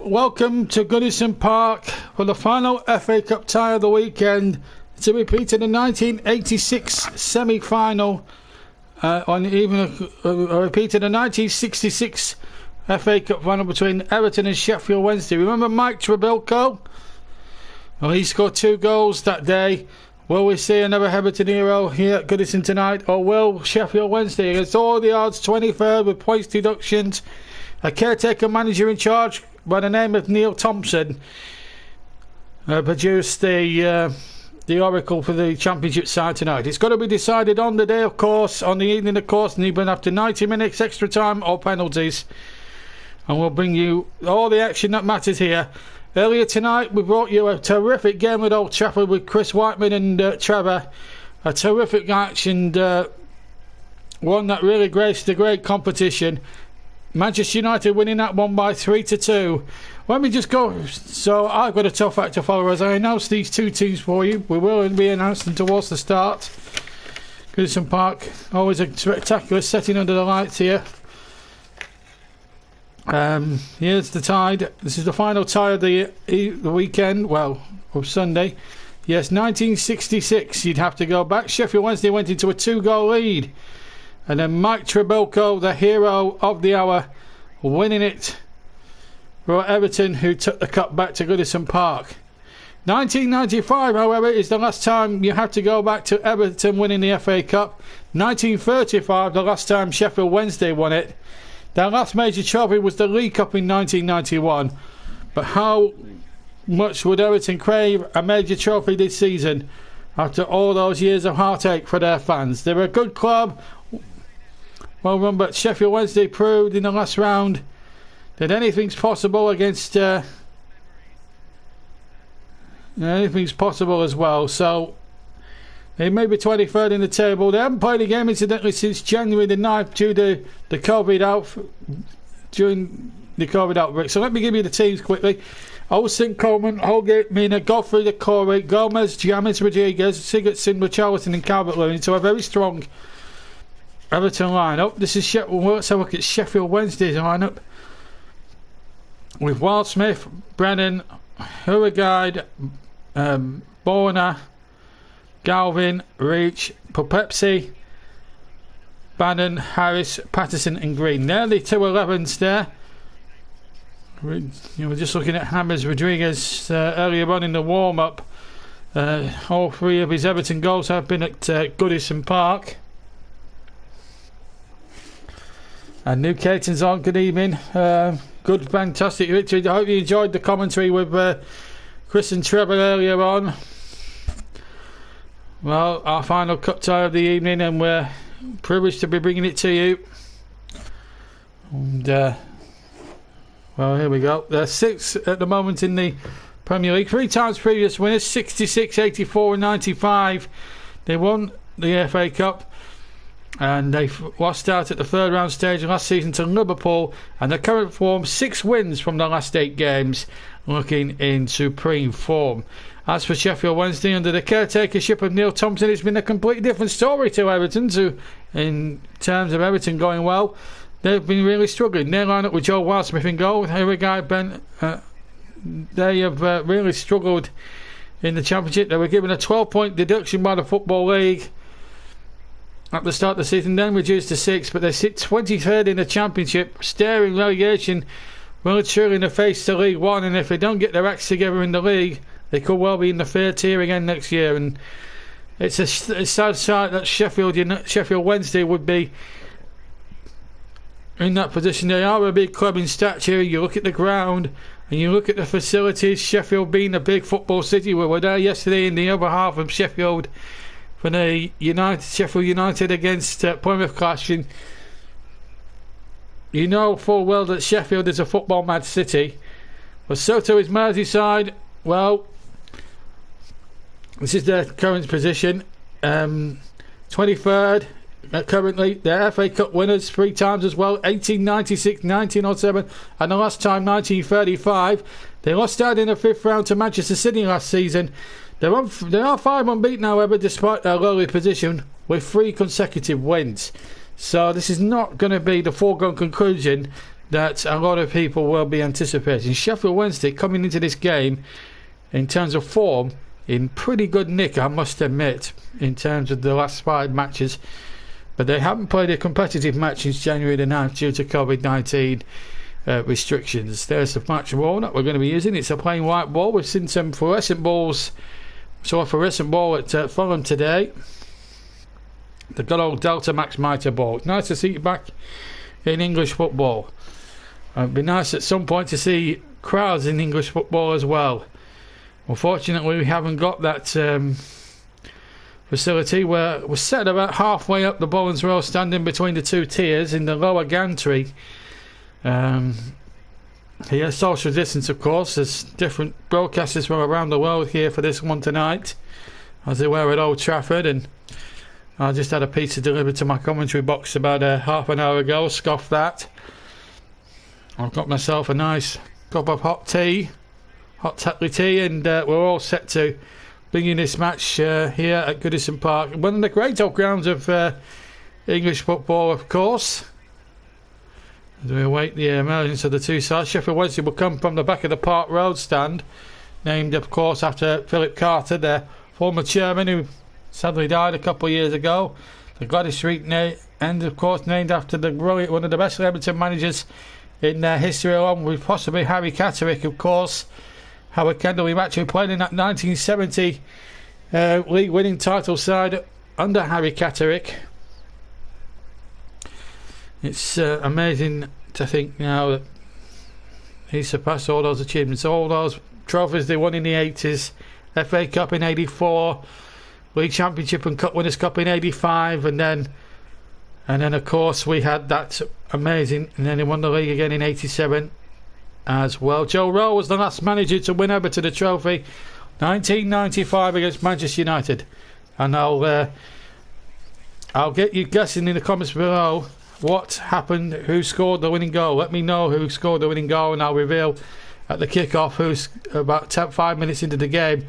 welcome to Goodison Park for the final FA Cup tie of the weekend. It's a repeat of the 1986 semi-final, on even a repeat of the 1966 FA Cup final between Everton and Sheffield Wednesday. Remember Mike Trebilco? Well, he scored 2 goals that day. Will we see another Everton hero here at Goodison tonight, or will Sheffield Wednesday, against all the odds, 23rd with points deductions, a caretaker manager in charge by the name of Neil Thompson, produced the oracle for the Championship side tonight? It's got to be decided on the day, of course, on the evening, of course, and even after 90 minutes extra time or penalties. And we'll bring you all the action that matters here. Earlier tonight, we brought you a terrific game at Old Trafford with Chris Whiteman and Trevor. A terrific match, and one that really graced the great competition. Manchester United winning that one by 3-2. Let me just go. So I've got a tough act to follow as I announce these 2 teams for you. We will be announcing towards the start. Goodison Park, always a spectacular setting under the lights here. Here's the tide. This is the final tie of the weekend, well, of Sunday. Yes, 1966, you'd have to go back. Sheffield Wednesday went into a 2-goal lead, and then Mike Trebilco, the hero of the hour, winning it for Everton, who took the cup back to Goodison Park. 1995, however, is the last time you have to go back to Everton winning the FA Cup. 1935, the last time Sheffield Wednesday won it. Their last major trophy was the League Cup in 1991. But how much would Everton crave a major trophy this season after all those years of heartache for their fans? They're a good club, well run, but Sheffield Wednesday proved in the last round that anything's possible against anything's possible as well. So they may be 23rd in the table. They haven't played a game, incidentally, since January the 9th due to the COVID outbreak. So let me give you the teams quickly. Olsen, Coleman, Holgate, Mina, Godfrey, the Corey, Gomez, James Rodriguez, Sigurdsson, Richarlison and Calvert-Lewin. So a very strong Everton lineup. This is Sheffield. Well, let's have a look at Sheffield Wednesday's lineup with Wildsmith, Brennan, Hurriguide, Borna, Galvin, Reach, Popepsi, Bannon, Harris, Patterson and Green. They're the 2 11s there. We're just looking at James Rodriguez earlier on in the warm-up. All 3 of his Everton goals have been at Goodison Park. And New Caton's on. Good evening. Good, fantastic victory. I hope you enjoyed the commentary with Chris and Trevor earlier on. Well, our final cup tie of the evening, and we're privileged to be bringing it to you. And well, here we go. They're 6th at the moment in the Premier League. 3 times previous winners: 66, 84 and 95. They won the FA Cup, and they lost out at the 3rd round stage last season to Liverpool, and the current form, 6 wins from the last 8 games, looking in supreme form. As for Sheffield Wednesday, under the caretakership of Neil Thompson, it's been a completely different story to Everton. In terms of Everton going well, they've been really struggling. Their lineup with Joe Wildsmith in goal, Hurriguide, Ben, they have really struggled in the Championship. They were given a 12-point deduction by the Football League at the start of the season, then reduced to 6, but they sit 23rd in the Championship, staring relegation well and truly in the face to League One, and if they don't get their acts together in the league, they could well be in the 3rd tier again next year. And it's a sad sight that Sheffield Wednesday would be in that position. They are a big club in stature. You look at the ground and you look at the facilities. Sheffield being a big football city. We were there yesterday in the other half of Sheffield for the Sheffield United against Plymouth clash. And you know full well that Sheffield is a football mad city, but so too is Merseyside. Well, this is their current position, 23rd currently. They're FA Cup winners 3 times as well, 1896, 1907 and the last time 1935. They lost out in the 5th round to Manchester City last season. They are 5 unbeaten, however, despite their lowly position, with 3 consecutive wins. So this is not going to be the foregone conclusion that a lot of people will be anticipating. Sheffield Wednesday coming into this game in terms of form in pretty good nick, I must admit, in terms of the last 5 matches, but they haven't played a competitive match since January the 9th due to COVID-19 restrictions. There's the match ball that we're going to be using. It's a plain white ball. We've seen some fluorescent balls. Saw a fluorescent ball at Fulham today, the good old Delta Max Mitre ball. It's nice to see it back in English football. It'd be nice at some point to see crowds in English football as well. Unfortunately, we haven't got that facility. We're set about halfway up the Bowens Row, standing between the 2 tiers in the lower gantry. Here, social distance, of course. There's different broadcasters from around the world here for this one tonight, as they were at Old Trafford, and I just had a pizza delivered to my commentary box about half an hour ago. Scoff that. I've got myself a nice cup of hot Tetley tea, and we're all set to bring in this match here at Goodison Park, one of the great old grounds of English football, of course. As we await the emergence of the 2 sides, Sheffield Wednesday will come from the back of the Park Road stand, named, of course, after Philip Carter, their former chairman, who sadly died a couple of years ago. The Gladys Street and, of course, named after the brilliant, one of the best Everton managers in history, along with possibly Harry Catterick, of course. Howard Kendall, he actually played in that 1970 league-winning title side under Harry Catterick. It's amazing to think now that he surpassed all those achievements, all those trophies they won in the 80s, FA Cup in 84, League Championship and Cup Winners' Cup in 85, and then of course we had that amazing, and then he won the league again in 87 as well. Joe Rowe was the last manager to win Everton the trophy, 1995 against Manchester United, and I'll get you guessing in the comments below what happened, who scored the winning goal. Let me know who scored the winning goal, and I'll reveal at the kick-off who's about 5 minutes into the game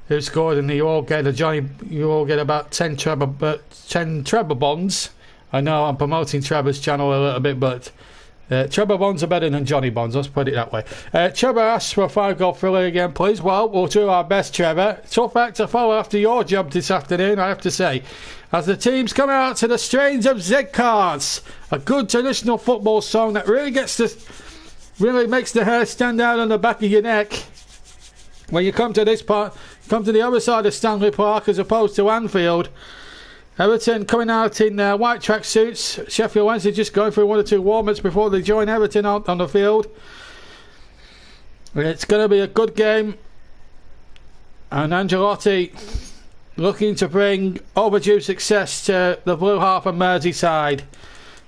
who scored, and you all get about 10 treble bonds. I know I'm promoting Trevor's channel a little bit, but Trevor Bonds are better than Johnny Bonds, let's put it that way. Trevor asks for a 5-goal thriller again, please. Well, we'll do our best, Trevor. Tough act to follow after your job this afternoon, I have to say. As the teams come out to the strains of Z-Cards, a good traditional football song that really makes the hair stand out on the back of your neck when you come to this part, come to the other side of Stanley Park as opposed to Anfield. Everton coming out in white tracksuits. Sheffield Wednesday just going through 1 or 2 warm-ups before they join Everton out on the field. It's going to be a good game, and Ancelotti looking to bring overdue success to the blue half of Merseyside.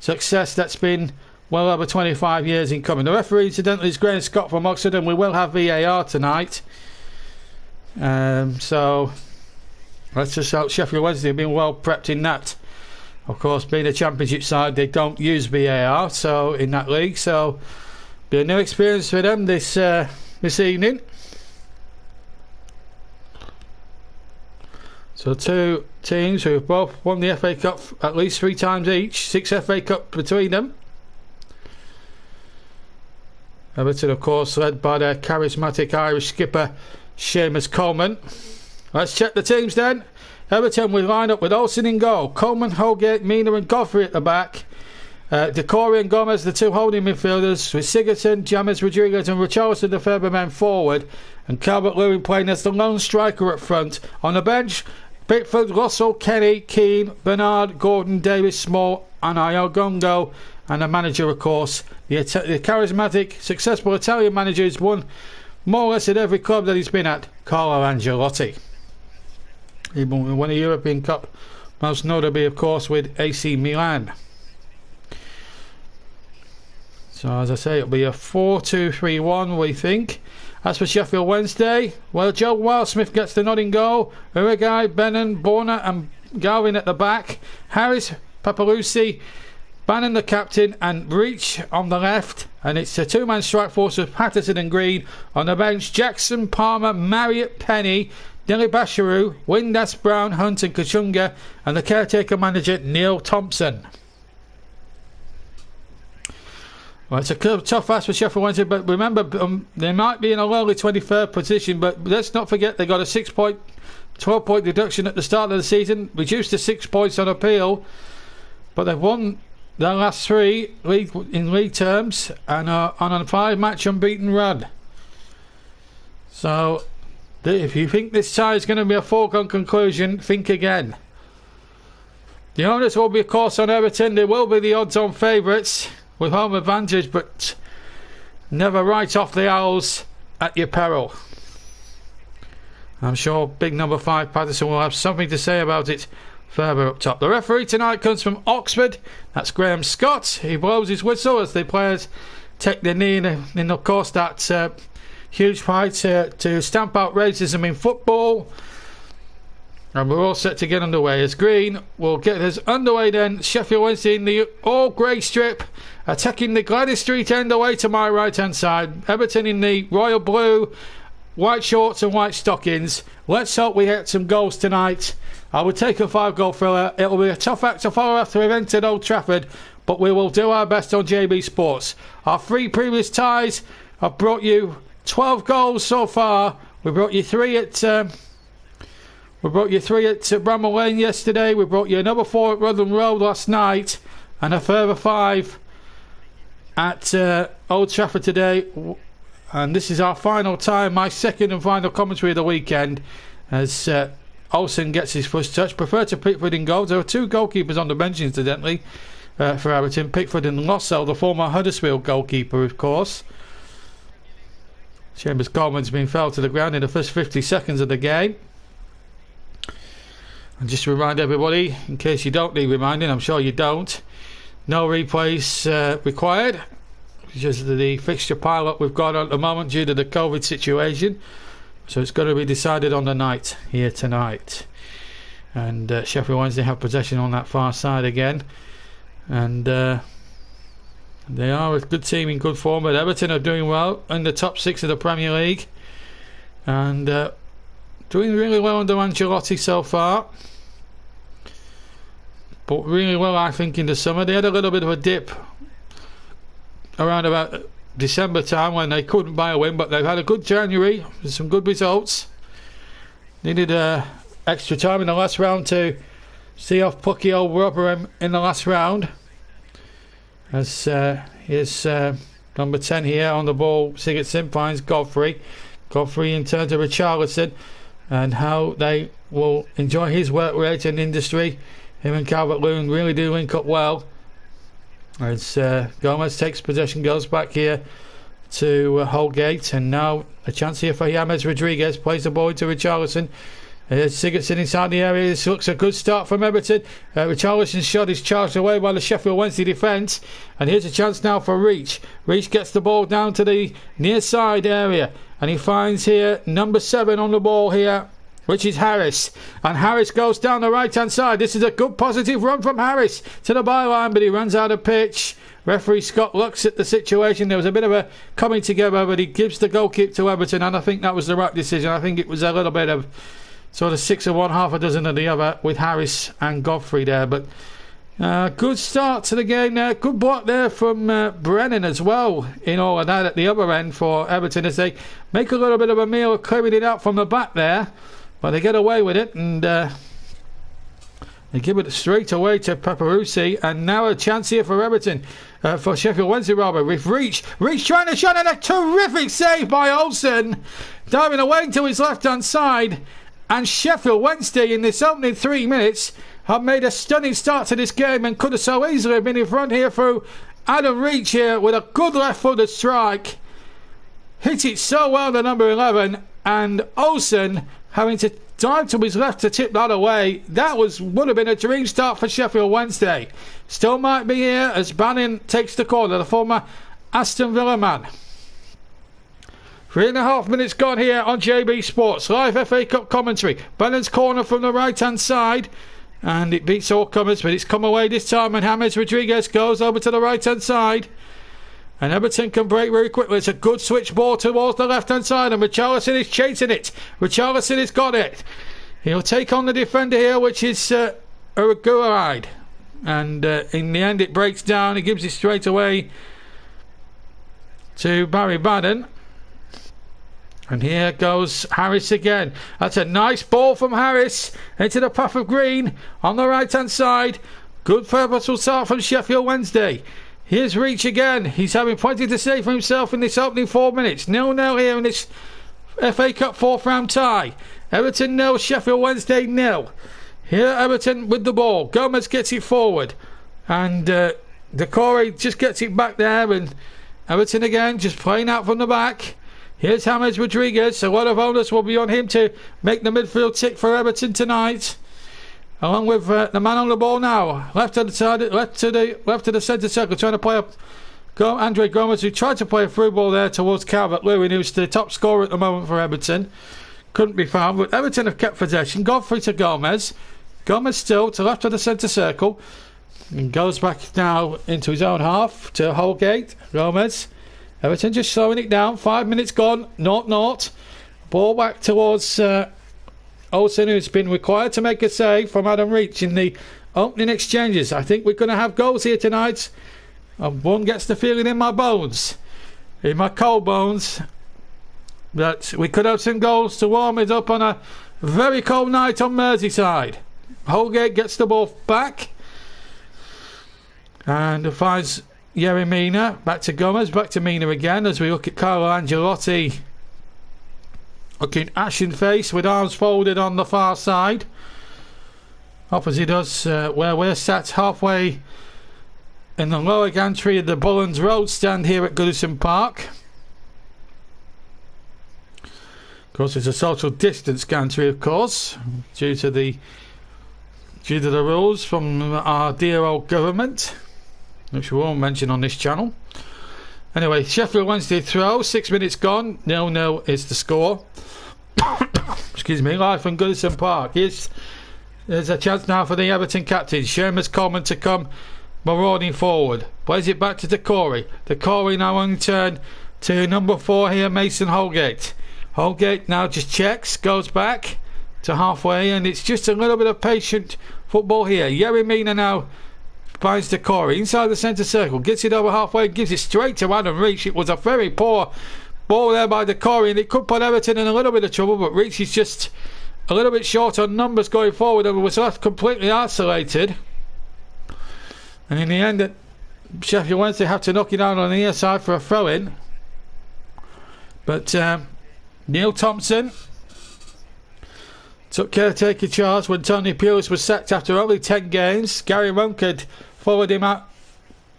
Success that's been well over 25 years in coming. The referee, incidentally, is Graham Scott from Oxford, and we will have VAR tonight. So let's just hope Sheffield Wednesday have been well prepped in that. Of course, being a championship side, they don't use VAR so in that league, so be a new experience for them this evening. So 2 teams who have both won the FA Cup at least 3 times each, 6 FA Cup between them. Everton, of course, led by their charismatic Irish skipper Seamus Coleman. Let's check the teams then. Everton will line up with Olsen in goal, Coleman, Holgate, Mina and Godfrey at the back. Decore and Gomez, the 2 holding midfielders, with Sigurdsson, James Rodriguez and Richarlison the further men forward, and Calvert-Lewin playing as the lone striker up front. On the bench, Pickford, Russell, Kenny, Keane, Bernard, Gordon, Davis, Small and Iogongo. And the manager, of course, the charismatic, successful Italian manager who's won more or less at every club that he's been at, Carlo Ancelotti. He won a European Cup, most notably, of course, with AC Milan. So, as I say, it'll be a 4-2-3-1, we think. As for Sheffield Wednesday, well, Joe Wildsmith gets the nod in goal. Urigai, Bennon, Borna and Galvin at the back. Harris, Papalucci, Bannon the captain, and Breach on the left. And it's a 2-man strike force of Patterson and Green. On the bench, Jackson, Palmer, Marriott, Penny, Dilly Basharu, Windass, Brown, Hunt and Kachunga, and the caretaker manager Neil Thompson. Well, it's a tough ask for Sheffield Wednesday, but remember, they might be in a lowly 23rd position, but let's not forget they got a 12-point deduction at the start of the season, reduced to 6 points on appeal, but they've won their last 3 in league terms and are on a 5-match unbeaten run. So, if you think this tie is going to be a foregone conclusion, think again. The owners will be, of course, on Everton. They will be the odds-on favourites with home advantage, but never write off the Owls at your peril. I'm sure big number 5 Patterson will have something to say about it further up top. The referee tonight comes from Oxford. That's Graham Scott. He blows his whistle as the players take their knee in of course, that huge fight to stamp out racism in football. And we're all set to get underway as Green will get us underway then. Sheffield Wednesday in the all grey strip, attacking the Gladys Street end away to my right hand side. Everton in the royal blue, white shorts and white stockings. Let's hope we get some goals tonight. I would take a 5-goal thriller. It'll be a tough act to follow after we've entered Old Trafford, but we will do our best on JB Sports. Our 3 previous ties have brought you 12 goals so far. We brought you 3 at Bramall Lane yesterday. We brought you another 4 at Rutland Road last night, and a further 5 at Old Trafford today. And this is our final time, my second and final commentary of the weekend, as Olsen gets his first touch. Prefer to Pickford in goals. There are 2 goalkeepers on the bench, incidentally, for Everton. Pickford and Lossell, the former Huddersfield goalkeeper, of course. Chambers Coleman's been felled to the ground in the first 50 seconds of the game. And just to remind everybody, in case you don't need reminding, I'm sure you don't, no replays required, because of the fixture pile-up we've got at the moment due to the COVID situation. So it's got to be decided on the night here tonight. And Sheffield Wednesday have possession on that far side again. And they are a good team in good form, but Everton are doing well in the top 6 of the Premier League. And doing really well under Ancelotti so far. But really well, I think, in the summer. They had a little bit of a dip around about December time when they couldn't buy a win, but they've had a good January with some good results. Needed extra time in the last round to see off plucky old Rotherham in the last round. As here's number 10 here on the ball, Sigurdsson finds Godfrey. Godfrey in turn to Richarlison, and how they will enjoy his work rate and industry. Him and Calvert-Lewin really do link up well. As Gomez takes possession, goes back here to Holgate, and now a chance here for James Rodriguez. Plays the ball to Richarlison. Here's Sigurdsson inside the area. This looks a good start from Everton. Richarlison's shot is charged away by the Sheffield Wednesday defence, and here's a chance now for Reach. Reach gets the ball down to the near side area, and he finds here number 7 on the ball here, which is Harris, and Harris goes down the right hand side. This is a good positive run from Harris to the byline, but he runs out of pitch. Referee Scott looks at the situation. There was a bit of a coming together, but he gives the goal kick to Everton, and I think that was the right decision. I think it was a little bit of sort of 6 of one, half a dozen of the other, with Harris and Godfrey there. But good start to the game there. Good block there from Brennan as well in all of that at the other end for Everton, as they make a little bit of a meal of clearing it out from the back there. But they get away with it, and they give it straight away to Paparusi. And now a chance here for Everton, for Sheffield Wednesday rather, with Reach trying to shot, and a terrific save by Olsen, diving away to his left hand side. And Sheffield Wednesday in this opening 3 minutes have made a stunning start to this game, and could have so easily been in front here through Adam Reach here with a good left footed strike. Hit it so well, the number 11, and Olsen having to dive to his left to tip that away. That would have been a dream start for Sheffield Wednesday. Still might be here as Bannon takes the corner, the former Aston Villa man. 3.5 minutes gone here on JB Sports. Live FA Cup commentary. Bannon's corner from the right hand side, and it beats all comers, but it's come away this time, and James Rodriguez goes over to the right hand side. And Everton can break very quickly. It's a good switch ball towards the left-hand side, and Richarlison is chasing it. Richarlison has got it. He'll take on the defender here, which is Uruguay. And in the end, it breaks down. He gives it straight away to Barry Bannon. And here goes Harris again. That's a nice ball from Harris into the path of green on the right hand side. Good purposeful start from Sheffield Wednesday. Here's Reach again. He's having plenty to say for himself in this opening 4 minutes. 0-0 here in this FA Cup fourth round tie. Everton 0, Sheffield Wednesday 0. Here Everton with the ball. Gomez gets it forward. And Decore just gets it back there. And Everton again just playing out from the back. Here's James Rodriguez. A lot of onus will be on him to make the midfield tick for Everton tonight. Along with the man on the ball now, left to the side, left to the centre circle, trying to play up Andre Gomez, who tried to play a through ball there towards Calvert-Lewin, who's the top scorer at the moment for Everton. Couldn't be found, but Everton have kept possession. Godfrey to Gomez. Gomez still to left of the centre circle, and goes back now into his own half to Holgate. Gomez. Everton just slowing it down. 5 minutes gone. 0-0. Ball back towards Olsen, who's been required to make a save from Adam Reach in the opening exchanges. I think we're going to have goals here tonight. One gets the feeling in my bones, in my cold bones, that we could have some goals to warm it up on a very cold night on Merseyside. Holgate gets the ball back and finds Yerry Mina. Back to Gomez, back to Mina again as we look at Carlo Ancelotti looking ashen face with arms folded on the far side. Opposite us, where we're sat halfway in the lower gantry of the Bullens Road stand here at Goodison Park. Of course, it's a social distance gantry, of course, due to the rules from our dear old government, which we won't mention on this channel. Anyway, Sheffield Wednesday throw, 6 minutes gone, 0-0 is the score. Excuse me, live from Goodison Park. There's a chance now for the Everton captain, Seamus Coleman, to come marauding forward. Plays it back to Decore. Decore now on turn to number 4 here, Mason Holgate. Holgate now just checks, goes back to halfway, and it's just a little bit of patient football here. Yerry Mina now finds Decore inside the centre circle, gets it over halfway, gives it straight to Adam Reach. It was a very poor ball there by Decore, and it could put Everton in a little bit of trouble, but Reach is just a little bit short on numbers going forward and was left completely isolated. And in the end, Sheffield Wednesday have to knock it down on the near side for a throw-in. But Neil Thompson took caretaker charge when Tony Pulis was sacked after only 10 games. Gary Monk had followed him out.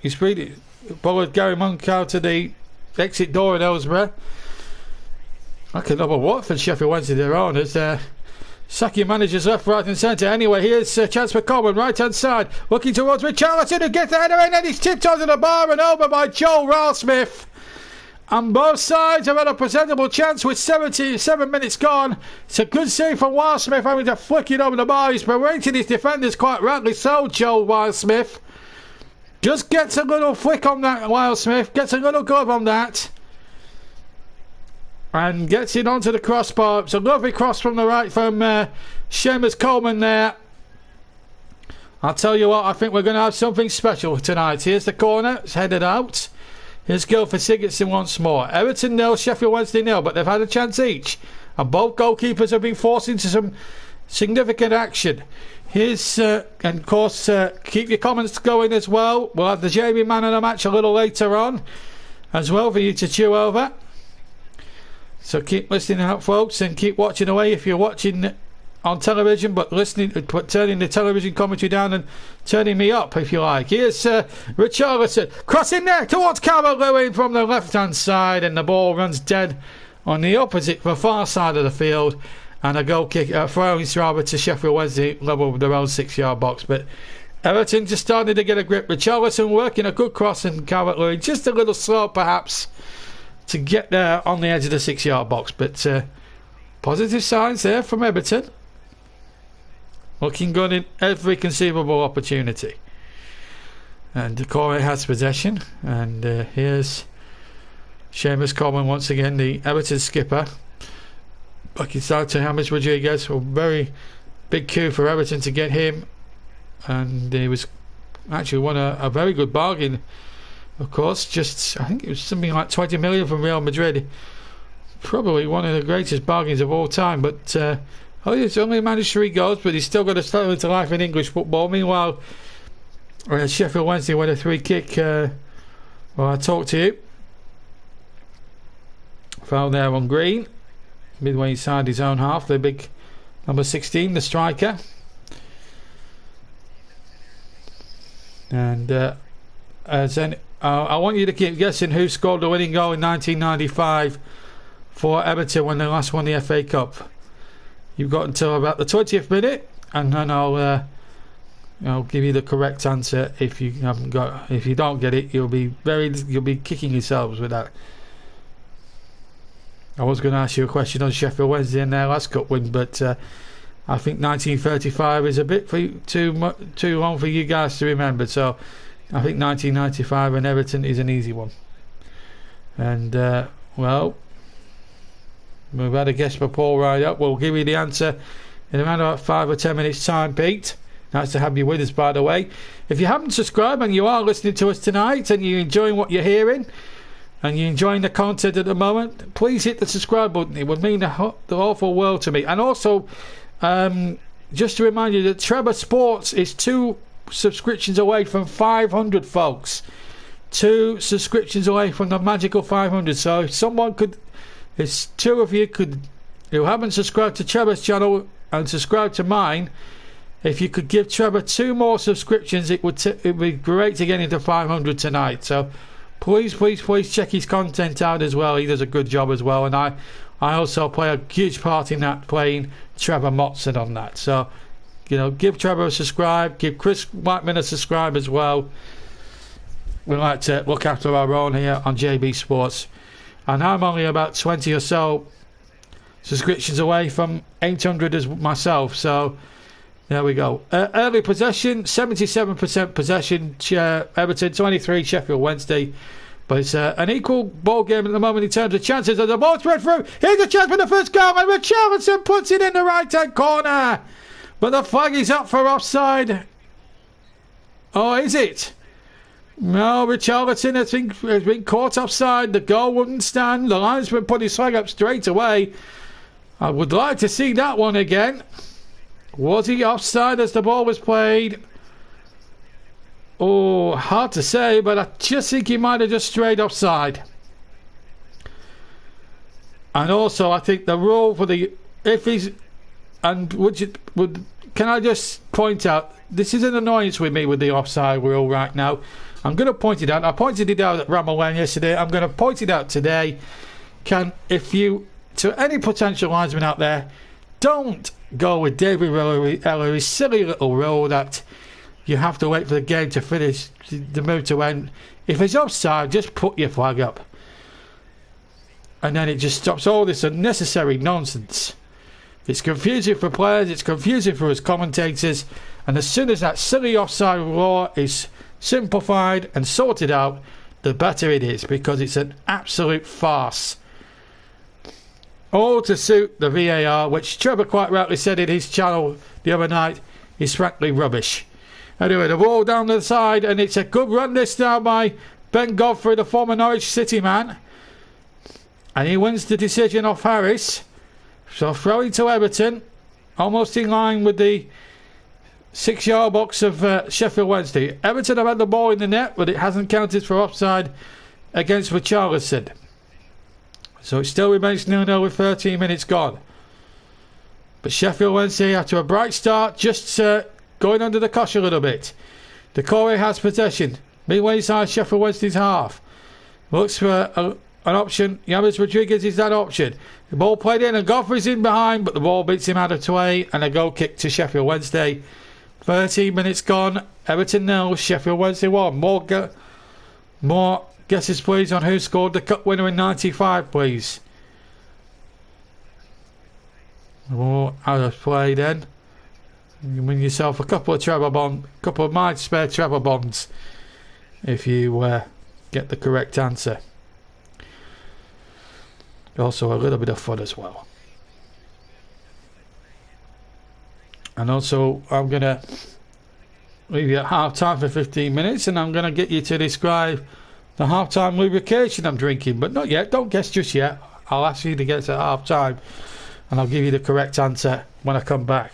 He's followed Gary Monk out to the exit door at Ellsbury. I can know what for Sheffield Wednesday their owners. Sacking managers left, right and centre. Anyway, here's a chance for Coleman, right hand side, looking towards Richarlison, who gets the header in, and he's tipped onto the bar and over by Joel Ralsmith. And both sides have had a presentable chance with 77 minutes gone. It's a good save from Wildsmith, having to flick it over the bar. He's berating his defenders, quite rightly so, Joel Wildsmith. Just gets a little flick on that, Wildsmith, gets a little glove on that, and gets it onto the crossbar. It's a lovely cross from the right from Seamus Coleman there. I'll tell you what, I think we're going to have something special tonight. Here's the corner, it's headed out. Here's goal for Sigurdsson once more. Everton 0, Sheffield Wednesday 0, but they've had a chance each, and both goalkeepers have been forced into some significant action. Here's, and of course, keep your comments going as well. We'll have the Jamie Man of the match a little later on as well for you to chew over. So keep listening out, folks, and keep watching away if you're watching on television, but turning the television commentary down and turning me up if you like. Here's Richarlison crossing there towards Calvert-Lewin from the left hand side, and the ball runs dead on the opposite, the far side of the field, and a goal kick, throwing rather to Sheffield Wednesday level with their own 6-yard box. But Everton just started to get a grip. Richarlison working a good cross, and Calvert-Lewin just a little slow perhaps to get there on the edge of the 6-yard box. But positive signs there from Everton, looking good in every conceivable opportunity. And Decore has possession, and here's Seamus Coleman once again, the Everton skipper. Back inside to James Rodriguez. A very big coup for Everton to get him, and he was actually won a very good bargain of course, I think it was something like 20 million from Real Madrid. Probably one of the greatest bargains of all time. But it's only managed 3 goals, but he's still got to start into life in English football. Meanwhile, Sheffield Wednesday with a 3 kick. I talked to you. Foul there on Green, midway inside his own half. The big number 16, the striker. And I want you to keep guessing who scored the winning goal in 1995 for Everton when they last won the FA Cup. You've got until about the 20th minute, and then I'll give you the correct answer. If you don't get it, you'll be kicking yourselves with that. I was going to ask you a question on Sheffield Wednesday in their last cup win, but I think 1935 is a bit too long for you guys to remember. So I think 1995 and Everton is an easy one. And we've had a guess for Paul right up. We'll give you the answer in around about 5 or 10 minutes time, Pete. Nice to have you with us, by the way. If you haven't subscribed and you are listening to us tonight and you're enjoying what you're hearing and you're enjoying the content at the moment, please hit the subscribe button. It would mean the awful world to me. And also, just to remind you that Trevor Sports is 2 subscriptions away from 500, folks. 2 subscriptions away from the magical 500. So if someone could, it's 2 of you who haven't subscribed to Trevor's channel and subscribe to mine. If you could give Trevor 2 more subscriptions, it would be great to get into 500 tonight. So please check his content out as well. He does a good job as well, and I also play a huge part in that, playing Trevor Motson on that. So give Trevor a subscribe, give Chris Whiteman a subscribe as well. We like to look after our own here on JB Sports, and I'm only about 20 or so subscriptions away from 800 as myself. So there we go. Early possession, 77% possession, Everton, 23 Sheffield Wednesday. But it's an equal ball game at the moment in terms of chances. As the ball spread through, here's a chance for the first goal, and Richarlison puts it in the right-hand corner. But the flag is up for offside. Oh, is it? No, Richarlison has been caught offside. The goal wouldn't stand. The linesman put his flag up straight away. I would like to see that one again. Was he offside as the ball was played? Oh, hard to say, but I just think he might have just strayed offside. And also, I think the rule for the can I just point out, this is an annoyance with me with the offside rule right now. I'm going to point it out. I pointed it out at Bramall Lane yesterday. I'm going to point it out today. To any potential linesman out there, don't go with David Ellery's silly little rule that you have to wait for the game to finish, the move to end. If it's offside, just put your flag up. And then it just stops all this unnecessary nonsense. It's confusing for players, it's confusing for us commentators, and as soon as that silly offside law is simplified and sorted out, the better it is, because it's an absolute farce. All to suit the VAR, which Trevor quite rightly said in his channel the other night, is frankly rubbish. Anyway, the ball down the side, and it's a good run this now by Ben Godfrey, the former Norwich City man. And he wins the decision off Harris. So throwing to Everton, almost in line with the 6-yard box of Sheffield Wednesday. Everton have had the ball in the net, but it hasn't counted for offside against Richarlison. So it still remains 0-0 with 13 minutes gone. But Sheffield Wednesday, after a bright start, just going under the cosh a little bit. Decore has possession. Midway inside Sheffield Wednesday's half. Looks for an option. James Rodriguez is that option. The ball played in and Godfrey's in behind, but the ball beats him out of play, and a goal kick to Sheffield Wednesday. 13 minutes gone. Everton 0, Sheffield Wednesday 1. More guesses, please, on who scored the cup winner in 95, please. Oh, out of play then. You win yourself a couple of my spare treble bonds if you get the correct answer. Also a little bit of fun as well. And also I'm going to leave you at half time for 15 minutes, and I'm going to get you to describe the half-time lubrication I'm drinking, but not yet. Don't guess just yet. I'll ask you to guess at half-time, and I'll give you the correct answer when I come back.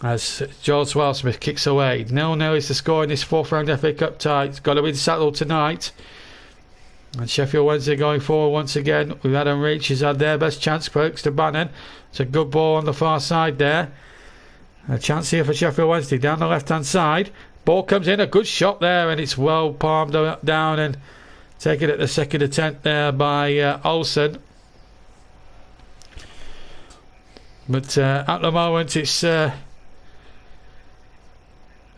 As George Wellsmith kicks away. 0-0 is the score in this fourth round FA Cup tie. It's got to be settled tonight. And Sheffield Wednesday going forward once again. We've had Reach has had their best chance. Perks to Bannon. It's a good ball on the far side there. A chance here for Sheffield Wednesday down the left hand side. Ball comes in, a good shot there, and it's well palmed down and taken at the second attempt there by Olsen. But at the moment it's a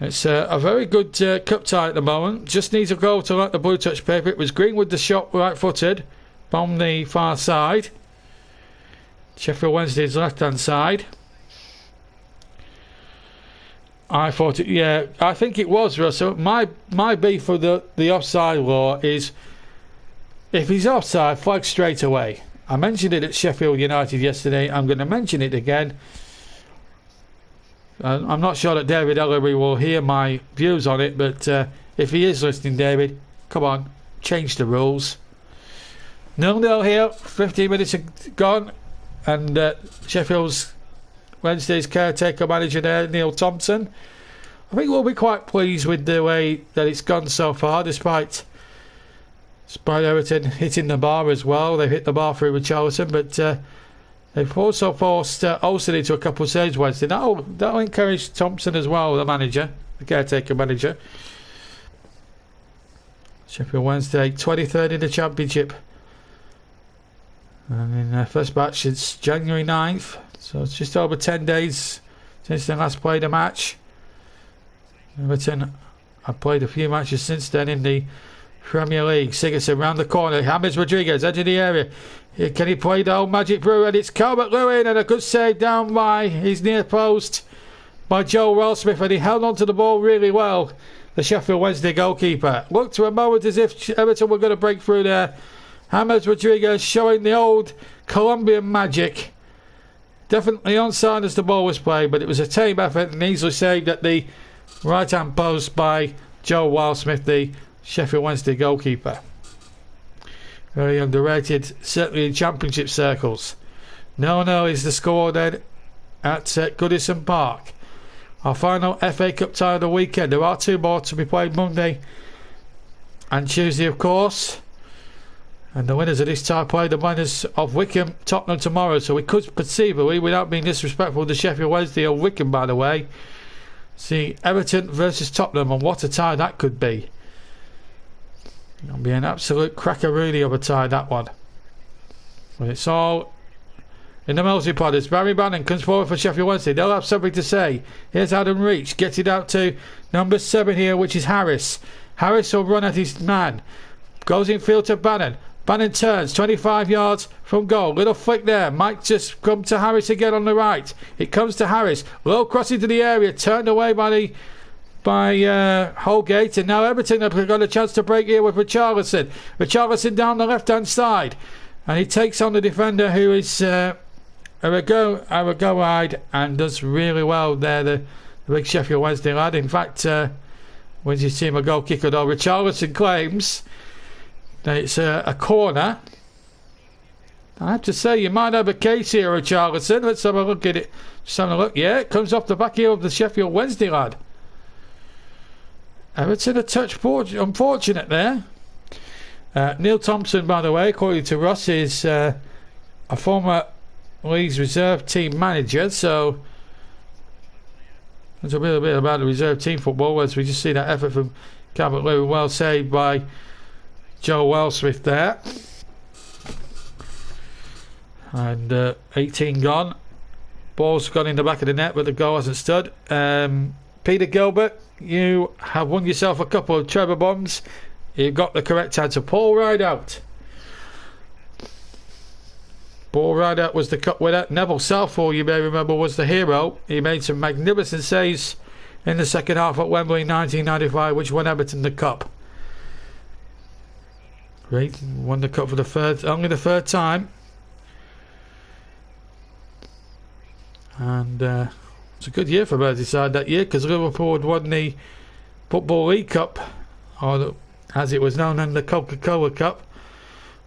very good cup tie at the moment. Just needs a goal to like the blue touch paper. It was Greenwood the shot, right footed from the far side. Sheffield Wednesday's left hand side. I thought it, yeah, I think it was Russell. My beef for the offside law is if he's offside, flag straight away. I mentioned it at Sheffield United yesterday. I'm going to mention it again. I'm not sure that David Ellery will hear my views on it, but if he is listening, David, come on, change the rules. 0-0 here, 15 minutes gone, and Sheffield's Wednesday's caretaker manager there, Neil Thompson. I think we'll be quite pleased with the way that it's gone so far, despite Everton hitting the bar as well. They've hit the bar through with Charlton, but they've also forced Olsen into a couple of saves Wednesday. That'll encourage Thompson as well, the manager, the caretaker manager. Sheffield Wednesday, 23rd in the Championship. And in their first match, it's January 9th. So it's just over 10 days since they last played a match. Everton have played a few matches since then in the Premier League. Sigurdsson round the corner. James Rodriguez edge of the area. Here, can he play the old magic brew? And it's Calvert-Lewin, and a good save down by his near post by Joel Wellsmith, and he held on to the ball really well. The Sheffield Wednesday goalkeeper looked to a moment as if Everton were going to break through there. James Rodriguez showing the old Colombian magic. Definitely onside as the ball was played, but it was a team effort and easily saved at the right hand post by Joel Wellsmith, the Sheffield Wednesday goalkeeper. Very underrated, certainly in Championship circles. 0-0 is the score then at Goodison Park. Our final FA Cup tie of the weekend. There are two more to be played Monday and Tuesday, of course. And the winners of this tie play the winners of Wycombe, Tottenham tomorrow. So we could conceivably, without being disrespectful to Sheffield Wednesday or Wycombe, by the way, see Everton versus Tottenham, and what a tie that could be. It'll be an absolute crackeroonie of a tie, that one. But it's all in the melting pot. As Barry Bannon comes forward for Sheffield Wednesday, they'll have something to say. Here's Adam Reach, gets it out to number 7 here, which is Harris. Harris will run at his man. Goes in field to Bannon. Bannon turns 25 yards from goal. Little flick there. Might just come to Harris again on the right. It comes to Harris. Low cross into the area. Turned away by Holgate. And now Everton have got a chance to break here with Richarlison. Richarlison down the left hand side. And he takes on the defender who is Aragoide and does really well there. The big Sheffield Wednesday lad. In fact, when you see him a goal kicker though, Richarlison claims that it's a corner. I have to say, you might have a case here, Richarlison. Let's have a look at it. Just having a look. Yeah, it comes off the back heel of the Sheffield Wednesday lad. Everton a touch unfortunate there. Neil Thompson, by the way, according to Ross, is a former Leeds reserve team manager. So there's a little bit about the reserve team football as we just see that effort from Calvert-Lewin, well saved by Joe Wellsmith there. And 18 gone. Ball's gone in the back of the net, but the goal hasn't stood. Peter Gilbert, you have won yourself a couple of Trevor bombs. You've got the correct answer. Paul Rideout. Paul Rideout was the cup winner. Neville Southall, you may remember, was the hero. He made some magnificent saves in the second half at Wembley in 1995, which won Everton the cup. Great, won the cup for only the third time. And it's a good year for Merseyside that year, because Liverpool had won the Football League Cup, or as it was known in the Coca-Cola Cup,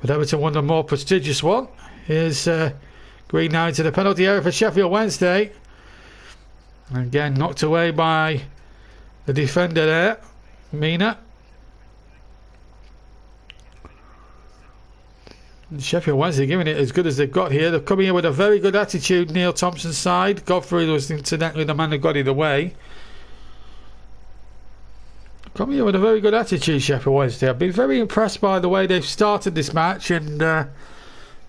but Everton won the more prestigious one. Here's Green now into the penalty area for Sheffield Wednesday. Again, knocked away by the defender there, Mina. Sheffield Wednesday giving it as good as they've got here. They're coming here with a very good attitude, Neil Thompson's side. Godfrey was incidentally the man who got it away. Coming here with a very good attitude, Sheffield Wednesday. I've been very impressed by the way they've started this match, and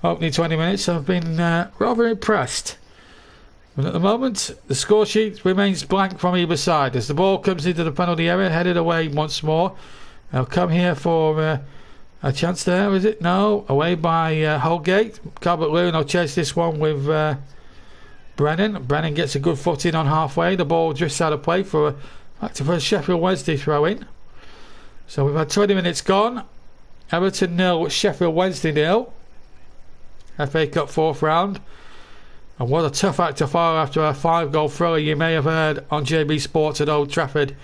opening 20 minutes I've been rather impressed. But at the moment, the score sheet remains blank from either side as the ball comes into the penalty area, headed away once more. They'll come here for a chance there, is it? No, away by Holgate. Calvert-Lewin will chase this one with Brennan. Brennan gets a good foot in on halfway. The ball drifts out of play for a Sheffield Wednesday throw in. So we've had 20 minutes gone. Everton 0, Sheffield Wednesday 0. FA Cup 4th round. And what a tough act to follow after a 5-goal thriller you may have heard on JB Sports at Old Trafford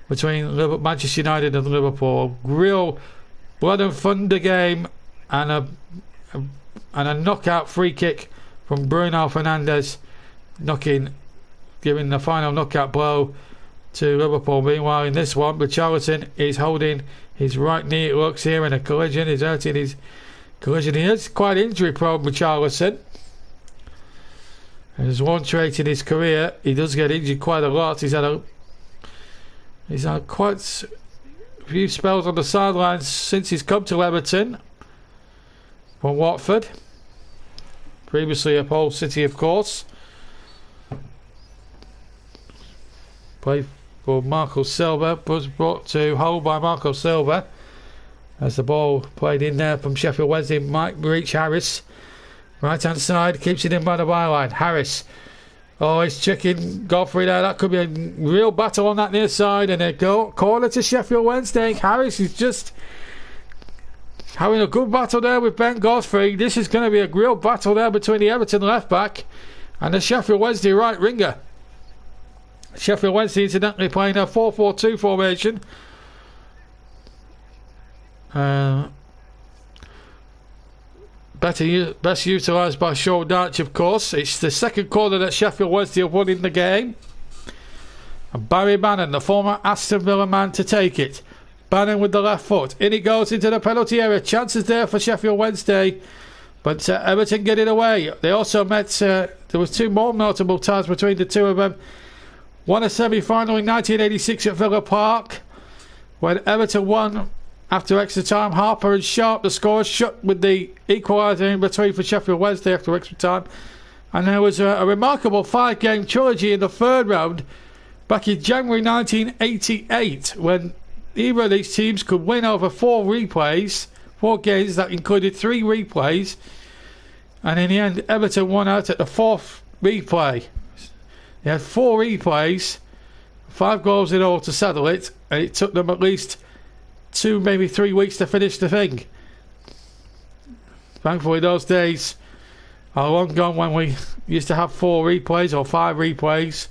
between Manchester United and Liverpool. Real blood and thunder game, and a knockout free kick from Bruno Fernandes, giving the final knockout blow to Liverpool. Meanwhile, in this one, Richarlison is holding his right knee. It looks here in a collision. He's hurting his collision. He is quite injury prone, Richarlison. There's one trait in his career. He does get injured quite a lot. He's had quite a few spells on the sidelines since he's come to Everton from Watford. Previously at Hull City, of course. Played for Marco Silva. Was brought to Hull by Marco Silva. As the ball played in there from Sheffield Wednesday, might reach Harris. Right hand side, keeps it in by the byline. Harris. Oh, he's checking Godfrey there. That could be a real battle on that near side. And a corner to Sheffield Wednesday. Harris is just having a good battle there with Ben Godfrey. This is going to be a real battle there between the Everton left back and the Sheffield Wednesday right winger. Sheffield Wednesday incidentally playing a 4-4-2 formation. Best utilised by Sean Dyche, of course. It's the second corner that Sheffield Wednesday have won in the game. And Barry Bannon, the former Aston Villa man, to take it. Bannon with the left foot. In it goes into the penalty area. Chances there for Sheffield Wednesday. But Everton get it away. They also met... there was two more notable ties between the two of them. Won a semi-final in 1986 at Villa Park, when Everton won after extra time. Harper and Sharp, the scorers, shut with the equaliser in between for Sheffield Wednesday after extra time. And there was a remarkable 5-game trilogy in the third round back in January 1988, when either of these teams could win over 4 games that included 3 replays. And in the end, Everton won out at the 4th replay. They had 4 replays, 5 goals in all to settle it, and it took them at least 2, maybe 3 weeks to finish the thing. Thankfully, those days are long gone when we used to have 4 replays or 5 replays.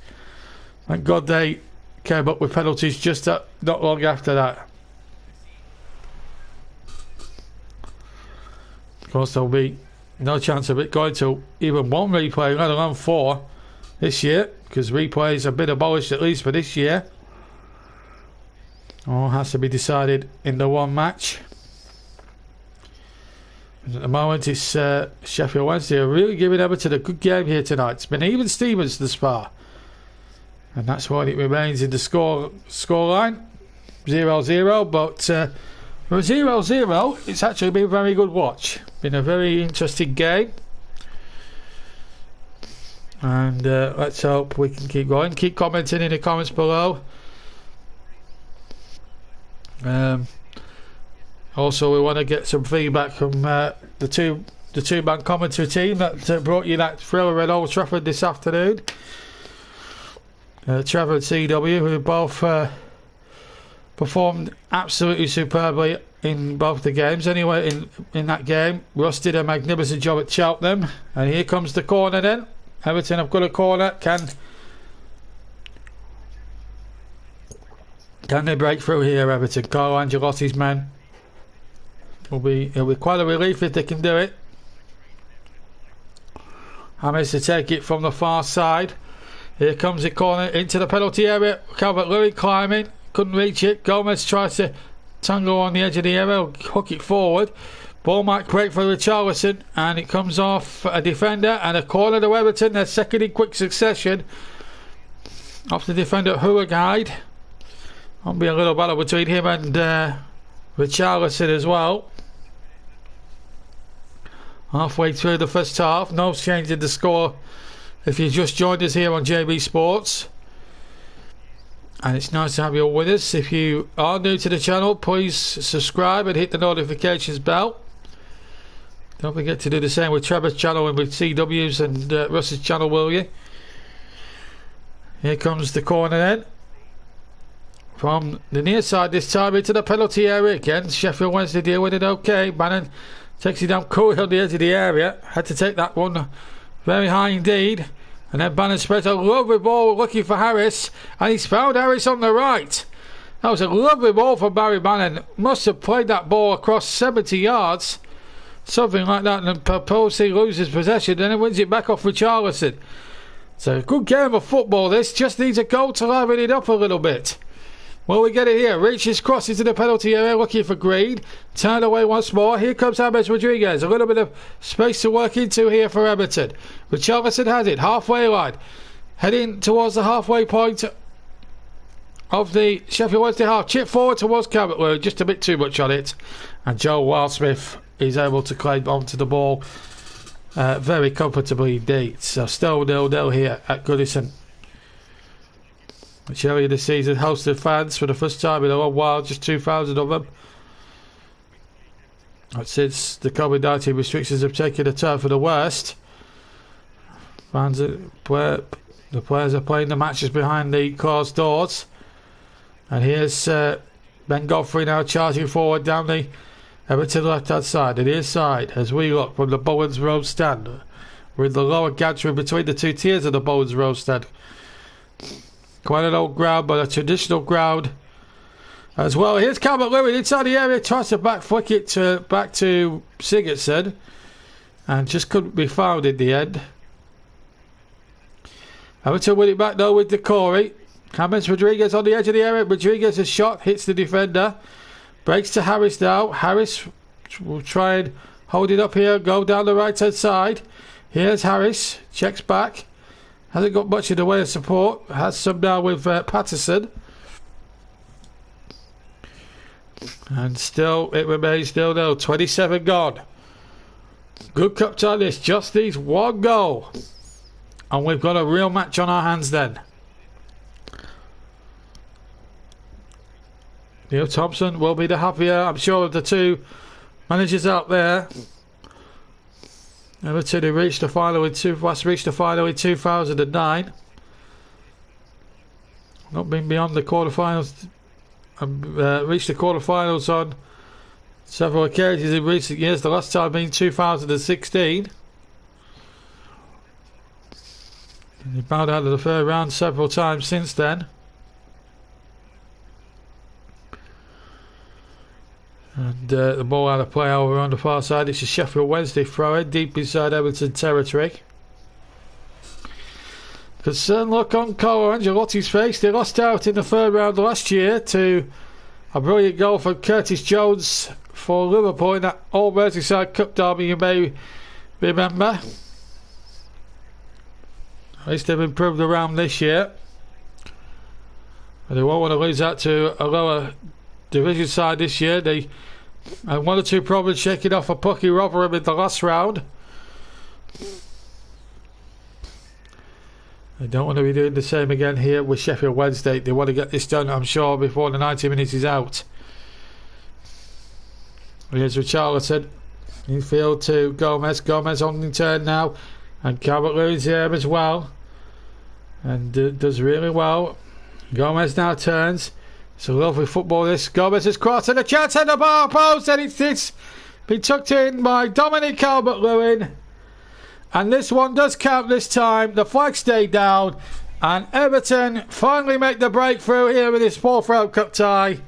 Thank God they came up with penalties just not long after that. Of course, there'll be no chance of it going to even 1 replay, let alone 4 this year, because replays have been abolished at least for this year. All has to be decided in the one match. And at the moment, it's Sheffield Wednesday are really giving Everton a good game here tonight. It's been even Stevens thus far, and that's why it remains in the scoreline 0-0. But for a 0-0, it's actually been a very good watch. Been a very interesting game. And let's hope we can keep going. Keep commenting in the comments below. Also, we want to get some feedback from the two-man commentary team that brought you that thriller at Old Trafford this afternoon. Trevor and CW, who both performed absolutely superbly in both the games. Anyway, in that game, Russ did a magnificent job at Cheltenham. And here comes the corner then. Everton have got a corner. Can they break through here, Everton? Carlo Ancelotti's men It'll be quite a relief if they can do it. Harris to take it from the far side. Here comes the corner into the penalty area. Calvert-Lewin climbing, couldn't reach it. Gomez tries to tango on the edge of the area, hook it forward. Ball might break for Richarlison, and it comes off a defender, and a corner to Everton. They're second in quick succession. Off the defender Hurricane. There'll be a little battle between him and Richarlison as well. Halfway through the first half, no change in the score if you just joined us here on JB Sports. And it's nice to have you with us. If you are new to the channel, please subscribe and hit the notifications bell. Don't forget to do the same with Trevor's channel and with CW's and Russ's channel, will you? Here comes the corner then. From the near side this time into the penalty area again. Sheffield Wednesday deal with it okay. Bannon takes it down cool on the edge of the area. Had to take that one very high indeed. And then Bannon spreads a lovely ball looking for Harris. And he's found Harris on the right. That was a lovely ball for Barry Bannon. Must have played that ball across 70 yards. Something like that. And Percy loses possession. Then he wins it back off Richarlison. So a good game of football this. Just needs a goal to liven it up a little bit. Well, we get it here. Reaches, crosses to the penalty area, looking for Green. Turned away once more. Here comes James Rodriguez. A little bit of space to work into here for Everton. Richarlison has it. Halfway line. Heading towards the halfway point of the Sheffield Wednesday half. Chip forward towards Calvert-Lewin. Just a bit too much on it. And Joe Wildsmith is able to climb onto the ball very comfortably indeed. So still 0-0 here at Goodison, which earlier this season hosted fans for the first time in a long while, just 2,000 of them. But since the COVID-19 restrictions have taken a turn for the worst, the players are playing the matches behind the closed doors. And here's Ben Godfrey now charging forward down the Everton left-hand side. And here's side as we look from the Bowens Road stand. We're in the lower gantry between the two tiers of the Bowens Road stand. Quite an old ground, but a traditional ground as well. Here's Calvert-Lewin inside the area, tries to back flick it back to Sigurdsson, and just couldn't be found in the end. Everton win it back though with Decore. James Rodriguez on the edge of the area. Rodriguez's shot hits the defender. Breaks to Harris now. Harris will try and hold it up here, go down the right hand side. Here's Harris, checks back. Hasn't got much in the way of support. Has some now with Patterson. And still, it remains 0-0. 27 gone. Good cup tie this. Just needs one goal. And we've got a real match on our hands then. Neil Thompson will be the happier, I'm sure, of the two managers out there. Everton who reached the final in 2009. Not been beyond the quarterfinals. Reached the quarterfinals on several occasions in recent years. The last time being 2016. And they bowed out of the third round several times since then. And the ball out of play over on the far side. It's a Sheffield Wednesday throw-in deep inside Everton territory. Concerned look on Carlo Ancelotti's face. They lost out in the third round last year to a brilliant goal from Curtis Jones for Liverpool in that Old Merseyside Cup derby, you may remember. At least they've improved around this year. But they won't want to lose out to a lower division side this year. They had one or two problems shaking off a pucky Rotherham in the last round. They don't want to be doing the same again here with Sheffield Wednesday. They want to get this done, I'm sure, before the 90 minutes is out. Here's Richarlison. Infield to Gomez. Gomez on the turn now. And Calvert-Lewin's here as well. And does really well. Gomez now turns. It's a lovely football this. Gomez has crossed and a chance at the bar post, and it's been tucked in by Dominic Calvert-Lewin. And this one does count this time. The flag stayed down, and Everton finally make the breakthrough here with this fourth round cup tie.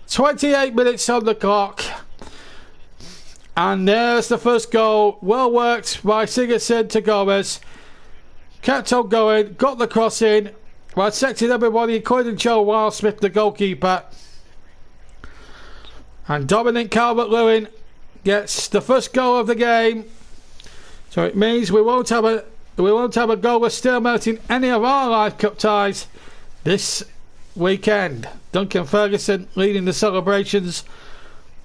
28 minutes on the clock. And there's the first goal. Well worked by Sigurdsson to Gomez. Kept on going. Got the cross in. Dissected everybody. Couldn't show Wild Smith, the goalkeeper. And Dominic Calvert-Lewin gets the first goal of the game. So it means we won't have a goalless stalemate in any of our Live Cup ties this weekend. Duncan Ferguson leading the celebrations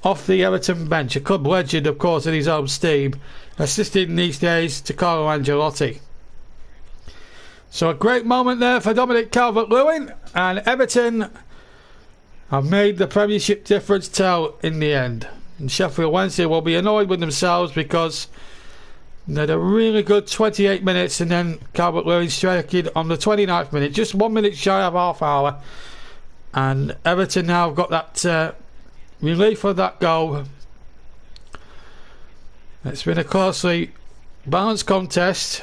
off the Everton bench. A club legend, of course, in his own steam. Assisting these days to Carlo Ancelotti. So a great moment there for Dominic Calvert-Lewin. And Everton have made the Premiership difference tell in the end. And Sheffield Wednesday will be annoyed with themselves because they had a really good 28 minutes and then Calvert-Lewin striking on the 29th minute, just 1 minute shy of half hour. And Everton now have got that relief of that goal. It's been a closely balanced contest.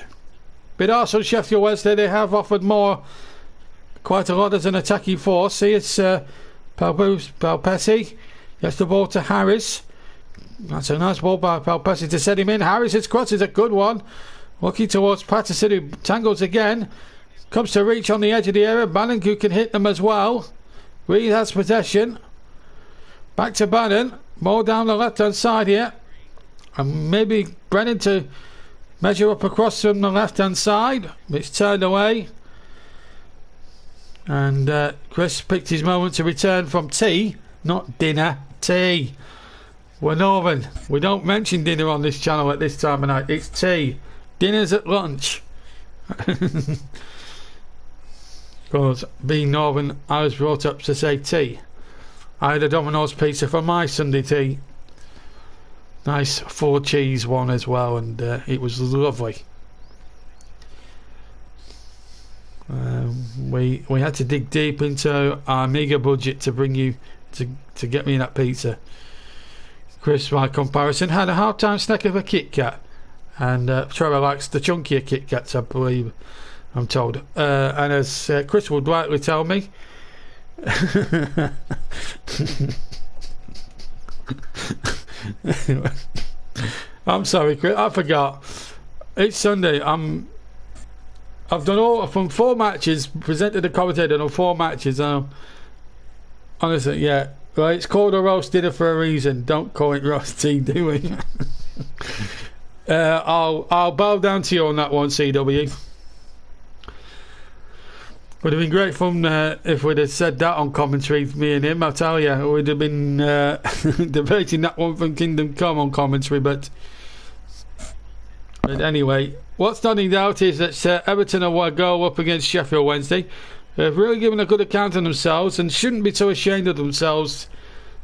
But also Sheffield Wednesday, they have offered quite a lot as an attacking force. See, it's Palpetti gets the ball to Harris. That's a nice ball by Palpetti to set him in. Harris's cross is a good one. Looking towards Patterson, who tangles again. Comes to reach on the edge of the area. Bannon, who can hit them as well. Reed has possession. Back to Bannon. Ball down the left-hand side here. And maybe Brennan to measure up across from the left-hand side. It's turned away. And Chris picked his moment to return from tea. Not dinner. Tea. We're Northern. We don't mention dinner on this channel at this time of night. It's tea. Dinner's at lunch. Because being Northern, I was brought up to say tea. I had a Domino's pizza for my Sunday tea. Nice 4 cheese one as well, and it was lovely. We had to dig deep into our meagre budget to bring you to get me that pizza. Chris, by comparison, had a half-time snack of a Kit Kat, and Trevor likes the chunkier Kit Kats, I believe, I'm told. And as Chris would rightly tell me, I'm sorry, Chris, I forgot. It's Sunday. I've done all from 4 matches, presented a commentator on 4 matches. Honestly, yeah. Right, it's called a roast dinner for a reason. Don't call it roast tea, do we? I'll bow down to you on that one, CW. Would have been great fun if we'd have said that on commentary, me and him. I tell you, we'd have been debating that one from Kingdom Come on commentary. But anyway, what's not in doubt is that Everton will go up against Sheffield Wednesday. They've really given a good account of themselves and shouldn't be too ashamed of themselves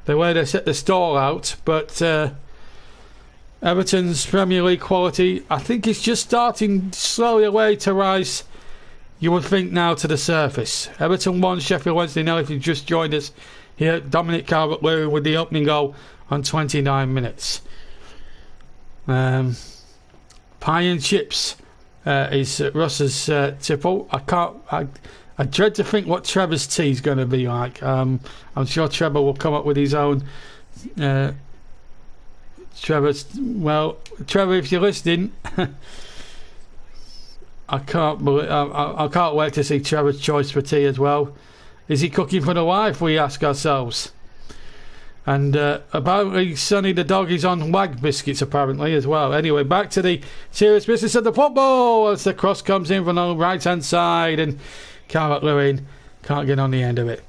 the way they set the stall out. But Everton's Premier League quality, I think, is just starting slowly away to rise, you would think, now to the surface. Everton won, Sheffield Wednesday nil. If you've just joined us here, Dominic Calvert-Lewin with the opening goal on 29 minutes. Pie and chips is Russ's tipple. I dread to think what Trevor's tea is going to be like. I'm sure Trevor will come up with his own. Trevor, if you're listening, I can't wait to see Trevor's choice for tea as well. Is he cooking for the wife? We ask ourselves. And apparently Sonny the dog is on Wag biscuits apparently as well. Anyway, back to the serious business of the football as the cross comes in from the right hand side and Calvert-Lewin can't get on the end of it.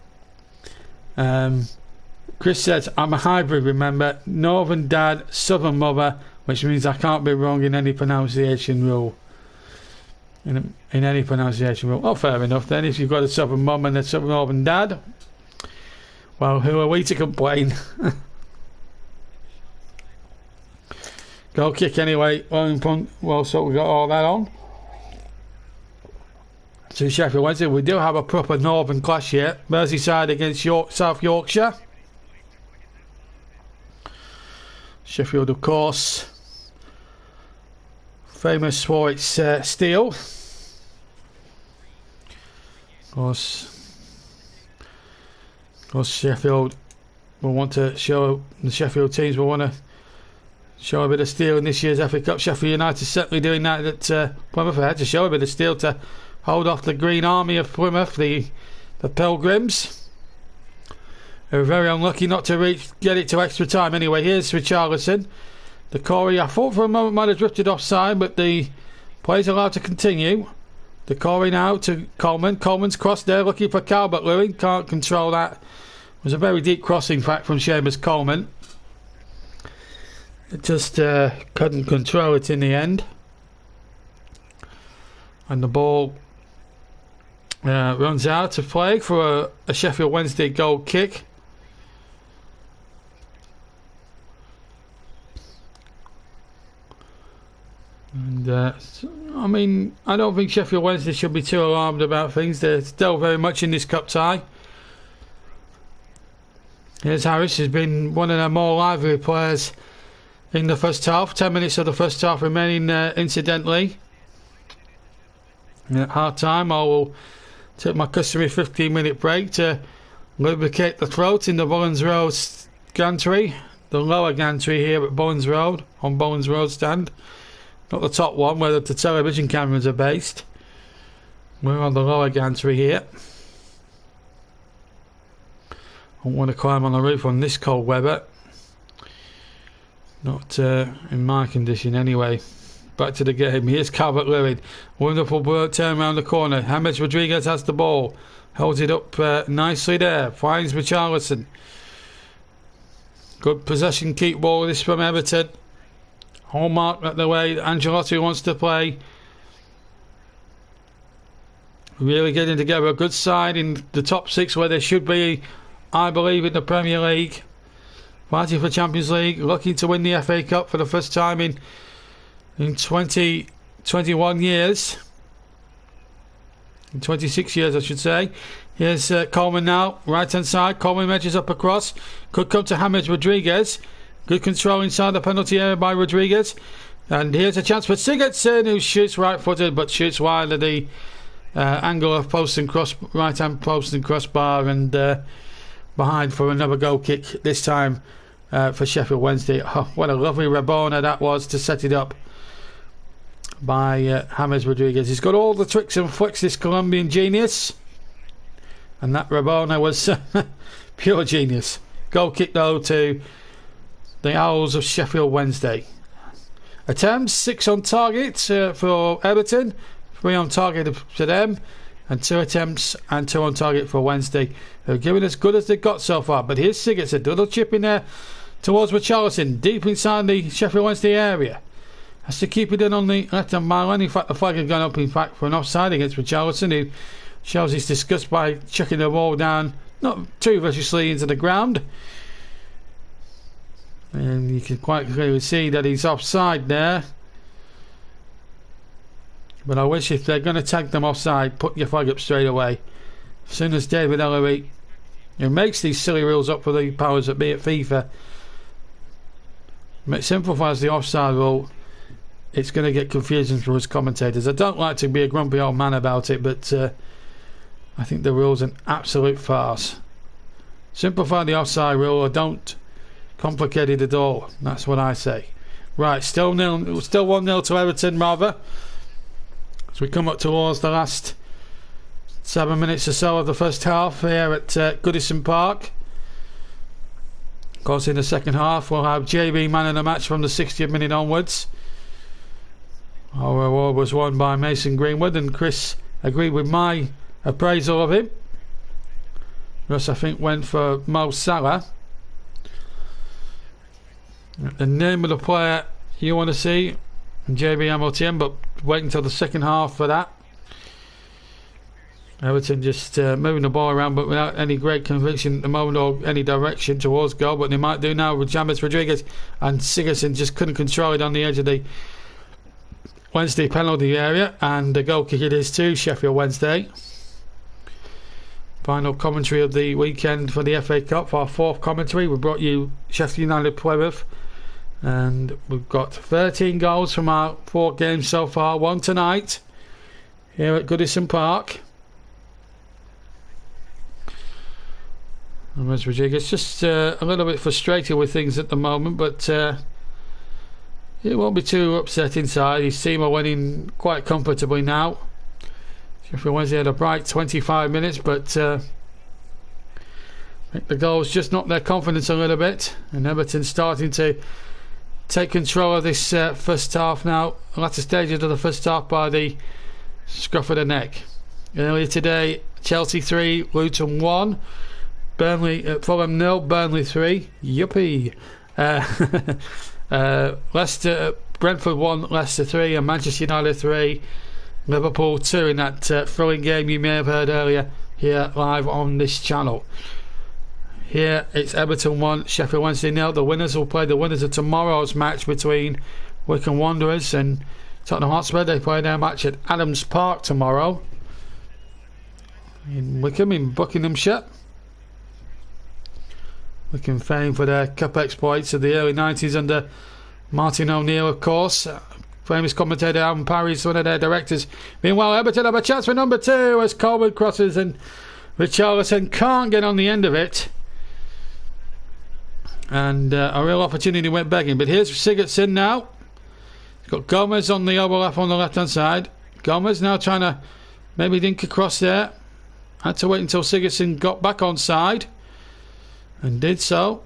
Chris says, I'm a hybrid, remember. Northern dad, southern mother, which means I can't be wrong in any pronunciation rule. In any pronunciation rule. Oh, fair enough then. If you've got a southern mum and a southern northern dad, well, who are we to complain? Goal kick anyway. Well, so we got all that on. To Sheffield Wednesday, we do have a proper northern clash here. Merseyside against South Yorkshire. Sheffield, of course, famous for its steel. Of course, Sheffield will want to show, the Sheffield teams will want to show a bit of steel in this year's FA Cup. Sheffield United certainly doing that at Plymouth. They had to show a bit of steel to hold off the Green Army of Plymouth, the Pilgrims. They were very unlucky not to get it to extra time. Anyway, here's Richarlison. The Corey, I thought for a moment might have drifted offside, but the play's allowed to continue. The Corey now to Coleman. Coleman's cross there, looking for Calvert-Lewin. Can't control that. It was a very deep cross, in fact, from Seamus Coleman. It just couldn't control it in the end. And the ball runs out of play for a Sheffield Wednesday goal kick. And I mean, I don't think Sheffield Wednesday should be too alarmed about things. They're still very much in this cup tie. Here's Harris, who's been one of their more lively players in the first half. 10 minutes of the first half remaining, incidentally. At half time, I will take my customary 15-minute break to lubricate the throat in the Bullens Road gantry, the lower gantry here at Bullens Road, on Bullens Road stand. Not the top one where the television cameras are based. We're on the lower gantry here. I don't want to climb on the roof on this cold weather. Not in my condition anyway. Back to the game. Here's Calvert-Lewin. Wonderful turn around the corner. James Rodriguez has the ball. Holds it up nicely there. Finds Richarlison. Good possession, keep ball. This from Everton. Hallmark at the way Ancelotti wants to play. Really getting together a good side in the top six where they should be, I believe, in the Premier League. Fighting for Champions League, looking to win the FA Cup for the first time in 21 years. In 26 years, I should say. Here's Coleman now, right hand side. Coleman edges up across. Could come to James Rodriguez. Good control inside the penalty area by Rodriguez. And here's a chance for Sigurdsson, who shoots right-footed but shoots wide of the angle of post and cross, right-hand post and crossbar, and behind for another goal kick, this time for Sheffield Wednesday. Oh, what a lovely Rabona that was to set it up by James Rodriguez. He's got all the tricks and flicks, this Colombian genius. And that Rabona was pure genius. Goal kick, though, to the Owls of Sheffield Wednesday. Attempts, 6 on target for Everton, 3 on target to them, and 2 attempts and 2 on target for Wednesday. They're giving as good as they've got so far. But here's Sigurdsson, a little chip in there towards Richarlison, deep inside the Sheffield Wednesday area. Has to keep it in on the left-hand byline. In fact, the flag had gone up, in fact, for an offside against Richarlison, who shows his disgust by chucking the ball down, not too viciously, into the ground. And you can quite clearly see that he's offside there. But I wish, if they're going to tag them offside, put your flag up straight away. As soon as David Ellery, who makes these silly rules up for the powers that be at FIFA, simplifies the offside rule, it's going to get confusing for us commentators. I don't like to be a grumpy old man about it, but I think the rule's an absolute farce. Simplify the offside rule, or don't complicate it at all. That's what I say. Right, still 1-0 to Everton, rather, as we come up towards the last 7 minutes or so of the first half here at Goodison Park. Of course, in the second half we'll have JB man of the match from the 60th minute onwards. Our award was won by Mason Greenwood, and Chris agreed with my appraisal of him. Russ, I think, went for Mo Salah. The name of the player you want to see, JB Hamilton, but wait until the second half for that. Everton just moving the ball around, but without any great conviction at the moment or any direction towards goal, but they might do now with James Rodriguez, and Sigurdsson just couldn't control it on the edge of the Wednesday penalty area, and the goal kick it is to Sheffield Wednesday. Final commentary of the weekend for the FA Cup. For our fourth commentary, we brought you Sheffield United Plymouth, and we've got 13 goals from our 4 games so far, 1 tonight here at Goodison Park. And Rodriguez just a little bit frustrated with things at the moment, but it won't be too upset inside. His team are winning quite comfortably now. Sheffield Wednesday had a bright 25 minutes, but I think the goals just knocked their confidence a little bit, and Everton starting to take control of this first half now. Latter stages of the first half by the scruff of the neck. Earlier today, Chelsea 3, Luton 1, Fulham 0, Burnley 3. Yuppie. Leicester, Brentford 1, Leicester 3, and Manchester United 3, Liverpool 2 in that thrilling game you may have heard earlier here live on this channel. Here it's Everton 1, Sheffield Wednesday 0. The winners will play the winners of tomorrow's match between Wycombe Wanderers and Tottenham Hotspur. They play their match at Adams Park tomorrow in Wycombe, in Buckinghamshire. Wycombe famed for their cup exploits of the early 90s under Martin O'Neill, of course. Famous commentator Alan Parry's one of their directors. Meanwhile, Everton have a chance for number 2 as Coleman crosses and Richarlison can't get on the end of it. And a real opportunity went begging. But here's Sigurdsson now. He's got Gomez on the overlap on the left hand side. Gomez now trying to maybe dink across there. Had to wait until Sigurdsson got back on side and did so.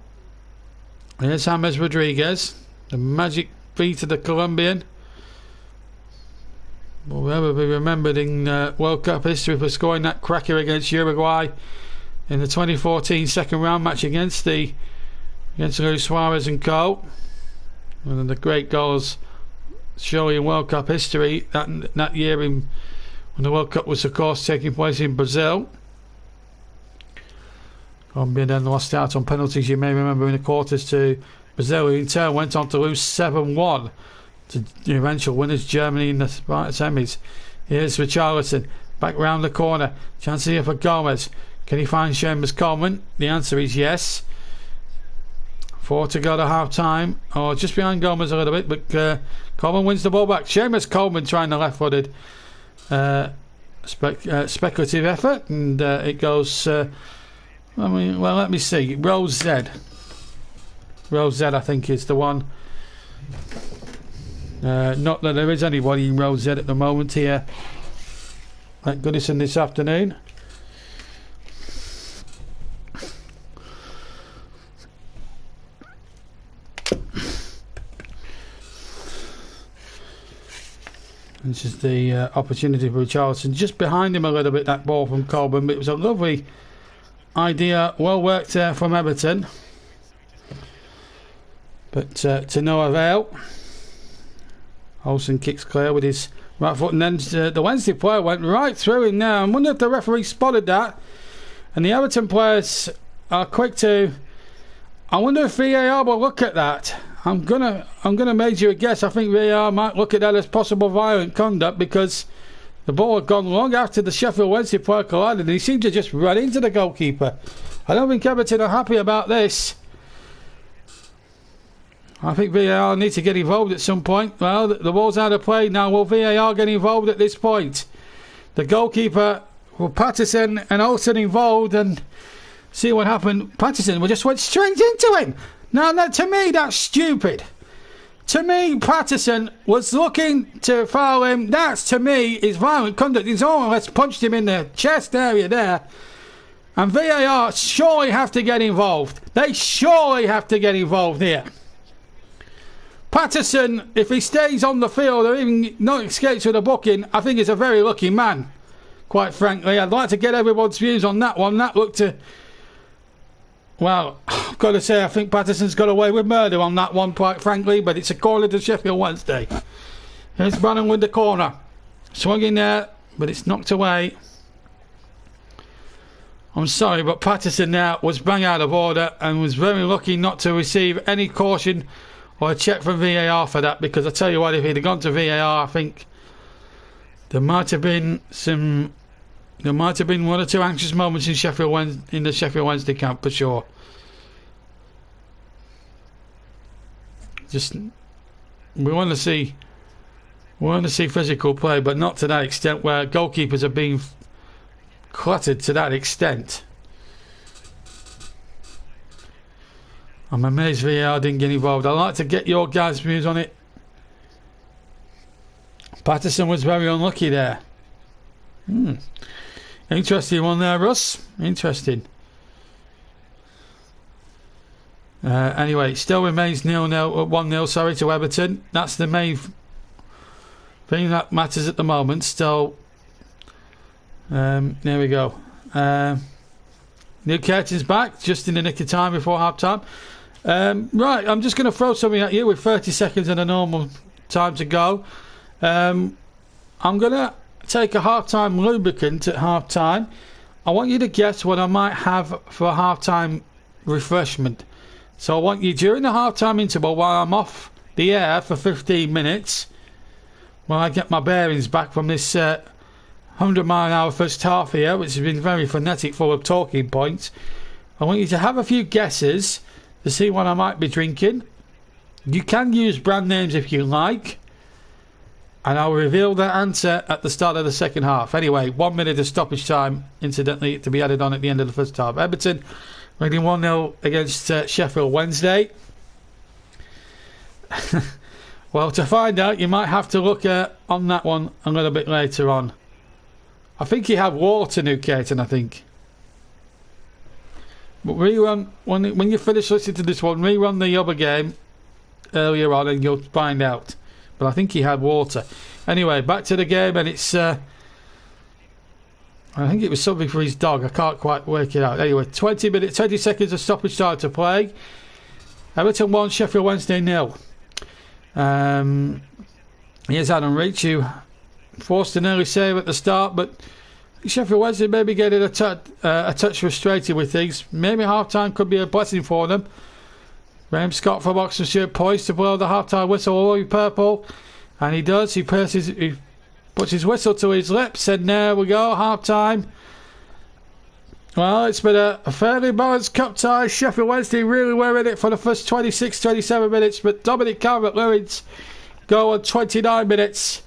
Here's James Rodriguez, the magic feet of the Colombian. Will ever be remembered in World Cup history for scoring that cracker against Uruguay in the 2014 second round match against Luis Suarez and co. One of the great goals surely in World Cup history that year when the World Cup was of course taking place in Brazil. Colombia then lost out on penalties, you may remember, in the quarters to Brazil, who in turn went on to lose 7-1 to the eventual winners Germany in the semis. Here's Richarlison back round the corner, chance here for Gomez. Can he find Seamus Coleman? The answer is yes. 4 to go to half time, or just behind Gomez a little bit, but Coleman wins the ball back. Seamus Coleman trying the left-footed speculative effort, and it goes well, let me see. Rose Z, I think, is the one. Not that there is anybody in Rose Z at the moment here at Goodison this afternoon. This is the opportunity for Richarlison. Just behind him a little bit, that ball from Coleman, but it was a lovely idea, well worked there from Everton, but to no avail. Olsen kicks clear with his right foot, and then the Wednesday player went right through him there. I wonder if the referee spotted that, and the Everton players are quick to. I wonder if VAR will look at that. I'm gonna major a guess. I think VAR might look at that as possible violent conduct, because the ball had gone long after the Sheffield Wednesday player collided, and he seemed to just run into the goalkeeper. I don't think Everton are happy about this. I think VAR needs to get involved at some point. Well, the ball's out of play now. Will VAR get involved at this point? The goalkeeper, well, Patterson and Olsen involved, and see what happened. Patterson just went straight into him. Now, to me, that's stupid. To me, Patterson was looking to foul him. That's, to me, is violent conduct. He's almost punched him in the chest area there. And VAR surely have to get involved. They surely have to get involved here. Patterson, if he stays on the field or even not escapes with a booking, I think he's a very lucky man, quite frankly. I'd like to get everyone's views on that one. That looked to... Well, I've got to say, I think Patterson's got away with murder on that one, quite frankly, but it's a corner to Sheffield Wednesday. Here's Brannan with the corner. Swung in there, but it's knocked away. I'm sorry, but Patterson now was bang out of order and was very lucky not to receive any caution or a check from VAR for that, because I tell you what, if he'd have gone to VAR, I think there might have been one or two anxious moments in the Sheffield Wednesday camp for sure. Just we want to see physical play, but not to that extent where goalkeepers are being cluttered to that extent. I'm amazed VAR didn't get involved. I'd like to get your guys' views on it Patterson was very unlucky there. Interesting one there, Russ. Interesting. Anyway, it still remains 1-0, sorry, to Everton. That's the main thing that matters at the moment. Still, there we go. New Curtin's back just in the nick of time before half time. Right, I'm just going to throw something at you with 30 seconds and a normal time to go. I'm going to take a half-time lubricant at half-time. I want you to guess what I might have for a half-time refreshment. So I want you, during the half-time interval, while I'm off the air for 15 minutes, while I get my bearings back from this 100-mile-an-hour first half here, which has been very frenetic, full of talking points, I want you to have a few guesses to see what I might be drinking. You can use brand names if you like, and I'll reveal the answer at the start of the second half. Anyway, 1 minute of stoppage time, incidentally, to be added on at the end of the first half. Everton winning 1-0 against Sheffield Wednesday. Well, to find out, you might have to look on that one a little bit later on. I think he had water, New Caton, I think. But rerun, when you finish listening to this one, rerun the other game earlier on and you'll find out. But I think he had water. Anyway, back to the game, and it's I think it was something for his dog. I can't quite work it out. Anyway, 20 seconds of stoppage time to play. Everton 1, Sheffield Wednesday 0. Here's Adam Reach, who forced an early save at the start, but Sheffield Wednesday maybe getting a touch frustrated with things. Maybe half-time could be a blessing for them. Graham Scott from Oxfordshire poised to blow the half-time whistle all over purple, and he does. He puts his whistle to his lips, and there we go, half-time. Well, it's been a fairly balanced cup tie. Sheffield Wednesday really were in it for the first 26-27 minutes, but Dominic Calvert-Lewin's goal on 29 minutes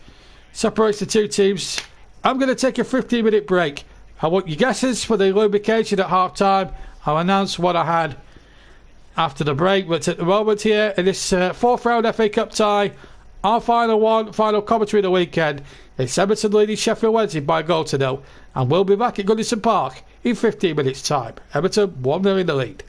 separates the two teams. I'm going to take a 15-minute break. I want your guesses for the lubrication at half-time. I'll announce what I had after the break, but at the moment here in this fourth round FA Cup tie, our final commentary of the weekend, it's Everton leading Sheffield Wednesday by a goal to 0, and we'll be back at Goodison Park in 15 minutes time. Everton 1-0 in the lead.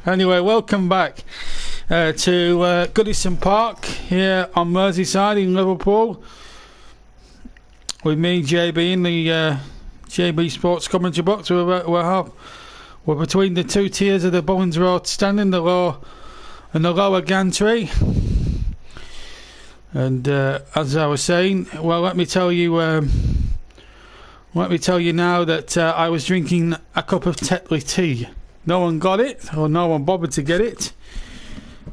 Anyway, welcome back to Goodison Park here on Merseyside in Liverpool. With me, JB, in the JB Sports commentary box. We're between the two tiers of the Bowens Road standing, the lower gantry. And as I was saying, well, let me tell you now that I was drinking a cup of Tetley tea. No one got it, or no one bothered to get it.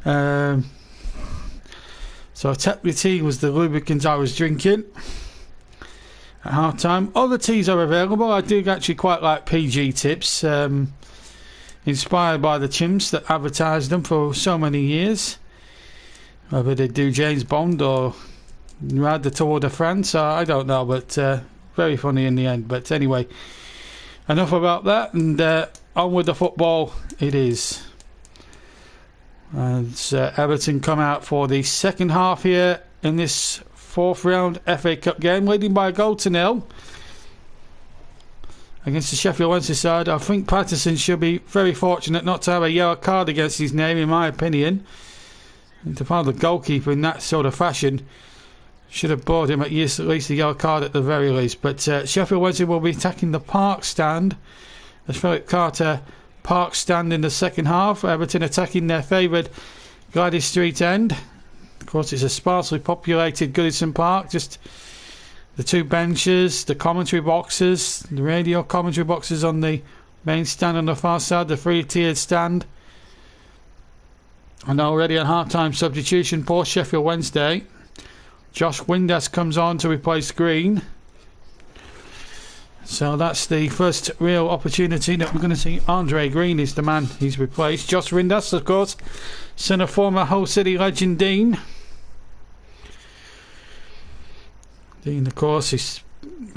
So Tetley tea was the lubricant I was drinking at half time. Other teas are available. I do actually quite like PG tips, inspired by the chimps that advertised them for so many years. Whether they do James Bond or Ride the Tour de France, I don't know, but very funny in the end. But anyway, enough about that, and on with the football it is. As Everton come out for the second half here in this fourth round FA Cup game, leading by a goal to nil against the Sheffield Wednesday side. I think Patterson should be very fortunate not to have a yellow card against his name, in my opinion. And to find the goalkeeper in that sort of fashion, should have bought him at least a yellow card at the very least. But Sheffield Wednesday will be attacking the Park stand, the Philip Carter Park stand in the second half. Everton attacking their favoured Gladys Street end. Of course, it's a sparsely populated Goodison Park. Just the two benches, the commentary boxes, the radio commentary boxes on the main stand on the far side, the three-tiered stand. And already a half-time substitution for Sheffield Wednesday. Josh Windass comes on to replace Green. So that's the first real opportunity that we're going to see. Andre Green is the man he's replaced. Josh Windass, of course, son of former Hull City legend Dean. Dean, of course, his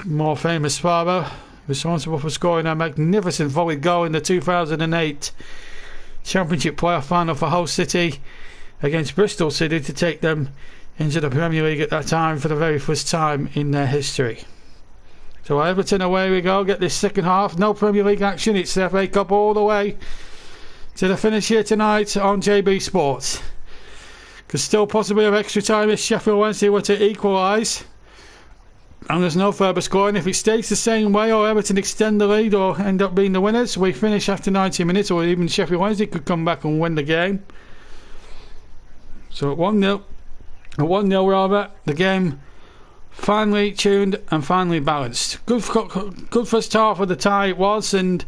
more famous father, responsible for scoring a magnificent volley goal in the 2008 Championship playoff final for Hull City against Bristol City to take them into the Premier League at that time for the very first time in their history. So Everton, away we go. Get this second half. No Premier League action. It's the FA Cup all the way to the finish here tonight on JB Sports. Could still possibly have extra time if Sheffield Wednesday were to equalise. And there's no further scoring. If it stays the same way, or Everton extend the lead or end up being the winners, we finish after 90 minutes, or even Sheffield Wednesday could come back and win the game. So at 1-0, rather, the game finally tuned and finally balanced. Good first half of the tie it was, and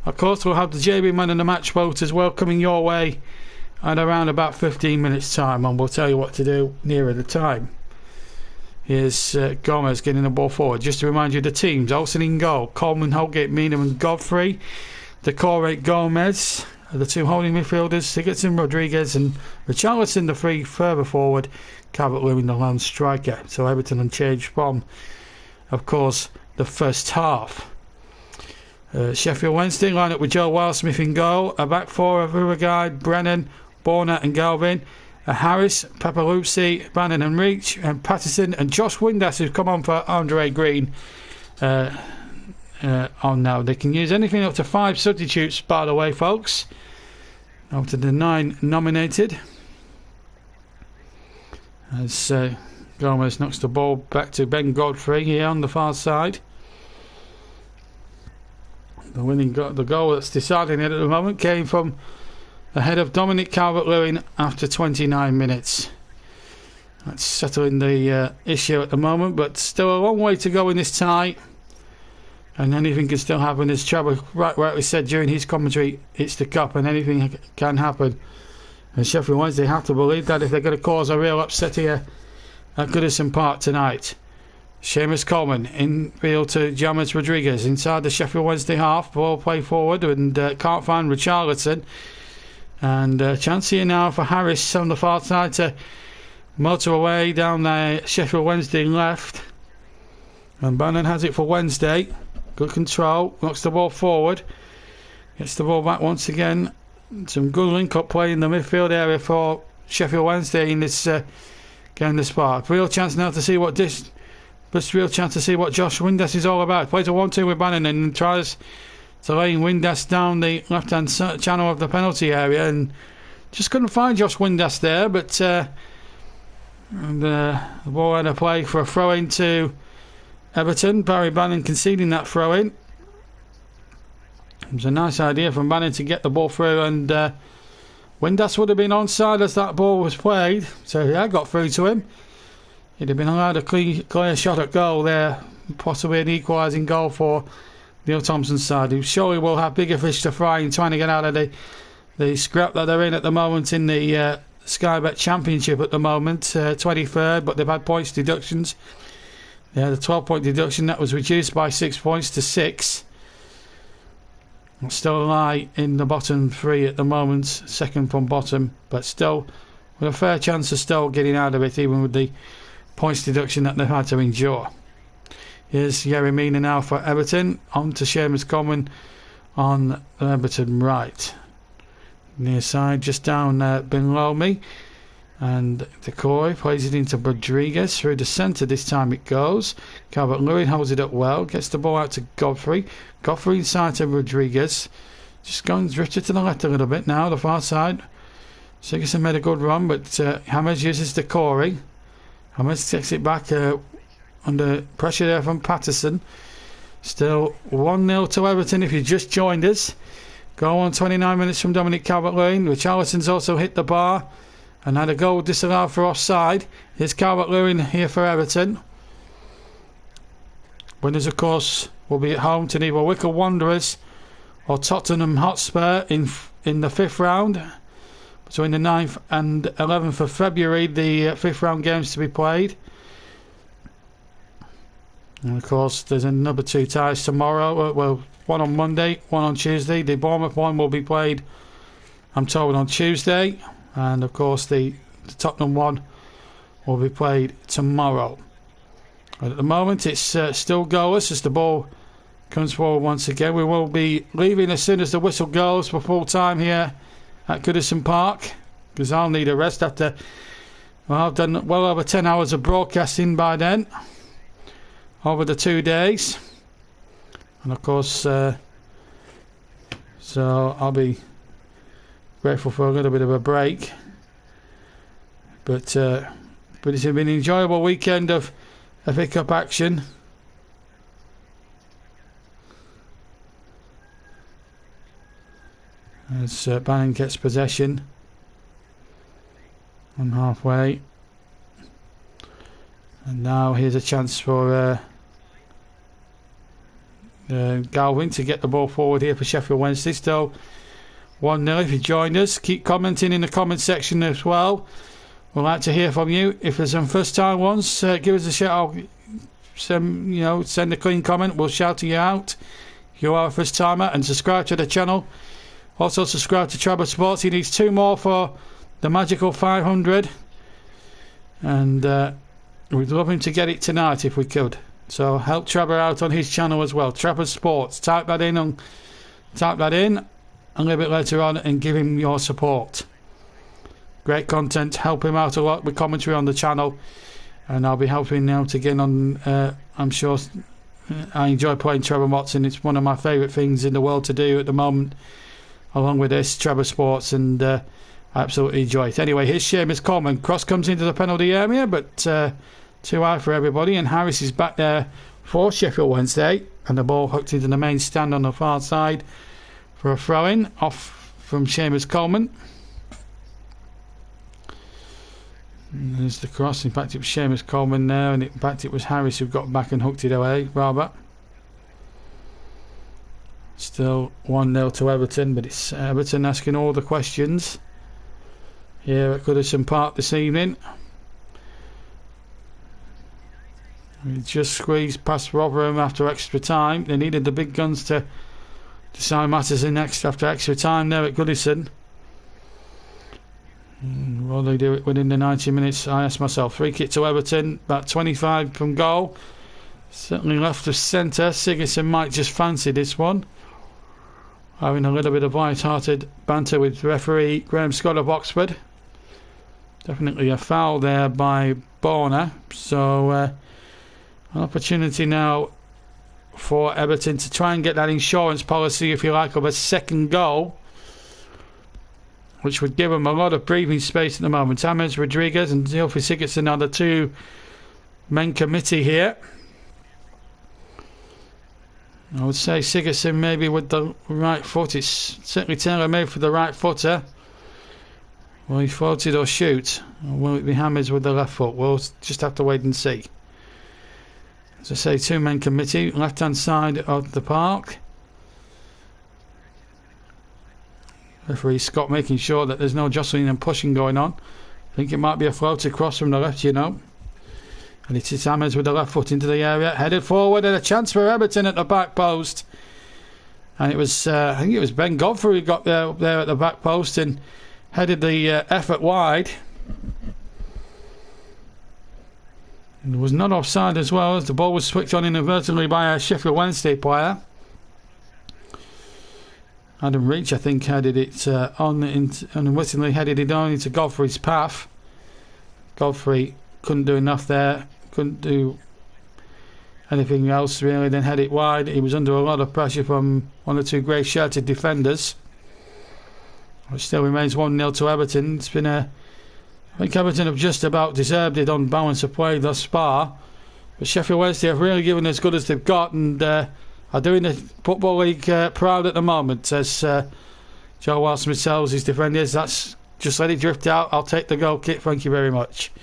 of course we'll have the JB Man of the Match vote as well coming your way at around about 15 minutes time, and we'll tell you what to do nearer the time. Here's Gomez getting the ball forward. Just to remind you the teams: Olsen in goal, Coleman, Holgate, Meanham and Godfrey. Decore, Gomez are the two holding midfielders. Sigurdsson, Rodriguez and Richarlison, the three further forward. Calvert-Lewin, the lone striker. So Everton unchanged from, of course, the first half. Sheffield Wednesday line up with Joe Wildsmith in goal. A back four of Uruguay, Brennan, Borna and Galvin. Harris, Papaluzzi, Bannon and Reach, and Patterson and Josh Windass, who's come on for Andre Green on now. They can use anything up to 5 substitutes, by the way, folks. Up to the 9 nominated. As Gomez knocks the ball back to Ben Godfrey here on the far side. The goal that's deciding it at the moment came from the head of Dominic Calvert-Lewin after 29 minutes. That's settling the issue at the moment, but still a long way to go in this tie. And anything can still happen, as Trevor rightly said during his commentary. It's the cup and anything can happen. And Sheffield Wednesday have to believe that if they're going to cause a real upset here at Goodison Park tonight. Seamus Coleman in field to James Rodriguez inside the Sheffield Wednesday half. Ball play forward and can't find Richarlison. And chance here now for Harris on the far side to motor away down the Sheffield Wednesday left. And Bannon has it for Wednesday. Good control. Knocks the ball forward. Gets the ball back once again. Some good link-up play in the midfield area for Sheffield Wednesday in this game this far. Real chance now to see what Josh Windass is all about. Plays a 1-2 with Bannon and tries Elaine Windass down the left-hand channel of the penalty area, and just couldn't find Josh Windass there, but the ball had a play for a throw-in to Everton. Barry Bannon conceding that throw-in. It was a nice idea from Bannon to get the ball through, and Windass would have been onside as that ball was played, so yeah, got through to him. He'd have been allowed a clear shot at goal there, possibly an equalising goal for Neil Thompson's side, who surely will have bigger fish to fry in trying to get out of the scrap that they're in at the moment in the Sky Bet Championship at the moment, 23rd, but they've had points deductions. Yeah, the 12-point deduction that was reduced by 6 points to 6. Still lie in the bottom 3 at the moment, second from bottom, but still with a fair chance of still getting out of it, even with the points deduction that they've had to endure. Here's Yerry Mina now for Everton, on to Seamus Coleman on Everton right. Near side, just down below me, and Decoy plays it into Rodriguez through the centre. This time it goes. Calvert-Lewin holds it up well, gets the ball out to Godfrey. Godfrey inside to Rodriguez, just going drifted to the left a little bit now, the far side. Sigerson made a good run, but Hammers uses Decoy. Hammers takes it back under pressure there from Patterson. Still 1-0 to Everton if you just joined us. Goal on 29 minutes from Dominic Calvert-Lewin. Richarlison's also hit the bar and had a goal disallowed for offside. Here's Calvert-Lewin here for Everton. Winners, of course, will be at home to either Wicklow Wanderers or Tottenham Hotspur in the 5th round. Between the 9th and 11th of February, the 5th round games to be played. And of course, there's another 2 ties tomorrow. Well, one on Monday, one on Tuesday. The Bournemouth one will be played, I'm told, on Tuesday. And of course, the Tottenham one will be played tomorrow. And at the moment, it's still goalless as the ball comes forward once again. We will be leaving as soon as the whistle goes for full time here at Goodison Park, because I'll need a rest after, well, I've done well over 10 hours of broadcasting by then, over the 2 days. And of course, so I'll be grateful for a little bit of a break. But it's been an enjoyable weekend of FA Cup action. As Bannon gets possession on halfway. And now here's a chance for Galvin to get the ball forward here for Sheffield Wednesday. Still 1-0 if you joined us. Keep commenting in the comment section as well. We'd like to hear from you. If there's some first time ones, give us a shout. Send a clean comment. We'll shout you out if you are a first timer, and subscribe to the channel. Also subscribe to Trevor Sports. He needs 2 more for the magical 500, and we'd love him to get it tonight if we could. So help Trevor out on his channel as well, Trevor Sports. Type that in a little bit later on and give him your support. Great content, help him out a lot with commentary on the channel, and I'll be helping out again on. I'm sure I enjoy playing Trevor Watson. It's one of my favourite things in the world to do at the moment, along with this Trevor Sports, and I absolutely enjoy it. Anyway, here's Seamus Coleman. Cross comes into the penalty area, but too high for everybody, and Harris is back there for Sheffield Wednesday, and the ball hooked into the main stand on the far side for a throw-in off from Seamus Coleman. And there's the cross. In fact, it was Seamus Coleman there, and in fact it was Harris who got back and hooked it away, rather. Still 1-0 to Everton, but it's Everton asking all the questions here at Goodison Park this evening. We just squeezed past Rotherham after extra time. They needed the big guns to decide matters after extra time there at Goodison. Will they do it within the 90 minutes? I ask myself. Free kick to Everton, about 25 from goal. Certainly left of centre. Sigerson might just fancy this one. Having a little bit of light-hearted banter with referee Graham Scott of Oxford. Definitely a foul there by Borna. So an opportunity now for Everton to try and get that insurance policy, if you like, of a second goal, which would give them a lot of breathing space at the moment. James Rodriguez and Zilfi Sigurdsson are the two men committee here. I would say Sigurdsson maybe with the right foot. It's certainly tailor-made for the right footer. Will he float it or shoot? Or will it be James with the left foot? We'll just have to wait and see. As I say, two-man committee, left-hand side of the park. Referee Scott making sure that there's no jostling and pushing going on. I think it might be a float across from the left, you know. And it is James with the left foot into the area, headed forward, and a chance for Everton at the back post. And it was, I think it was Ben Godfrey who got there at the back post and headed the effort wide. There was not offside as well, as the ball was switched on inadvertently by a Sheffield Wednesday player. Adam Reach, I think, headed it unwittingly headed it on into Godfrey's path. Godfrey couldn't do enough there, couldn't do anything else really, then head it wide. He was under a lot of pressure from one or two grey shirted defenders. It still remains 1-0 to Everton. It's been I think Everton have just about deserved it on balance of play thus far, but Sheffield Wednesday have really given as good as they've got, and are doing the Football League proud at the moment. As Joe Wildsmith tells his defenders, that's just let it drift out, I'll take the goal kick, thank you very much.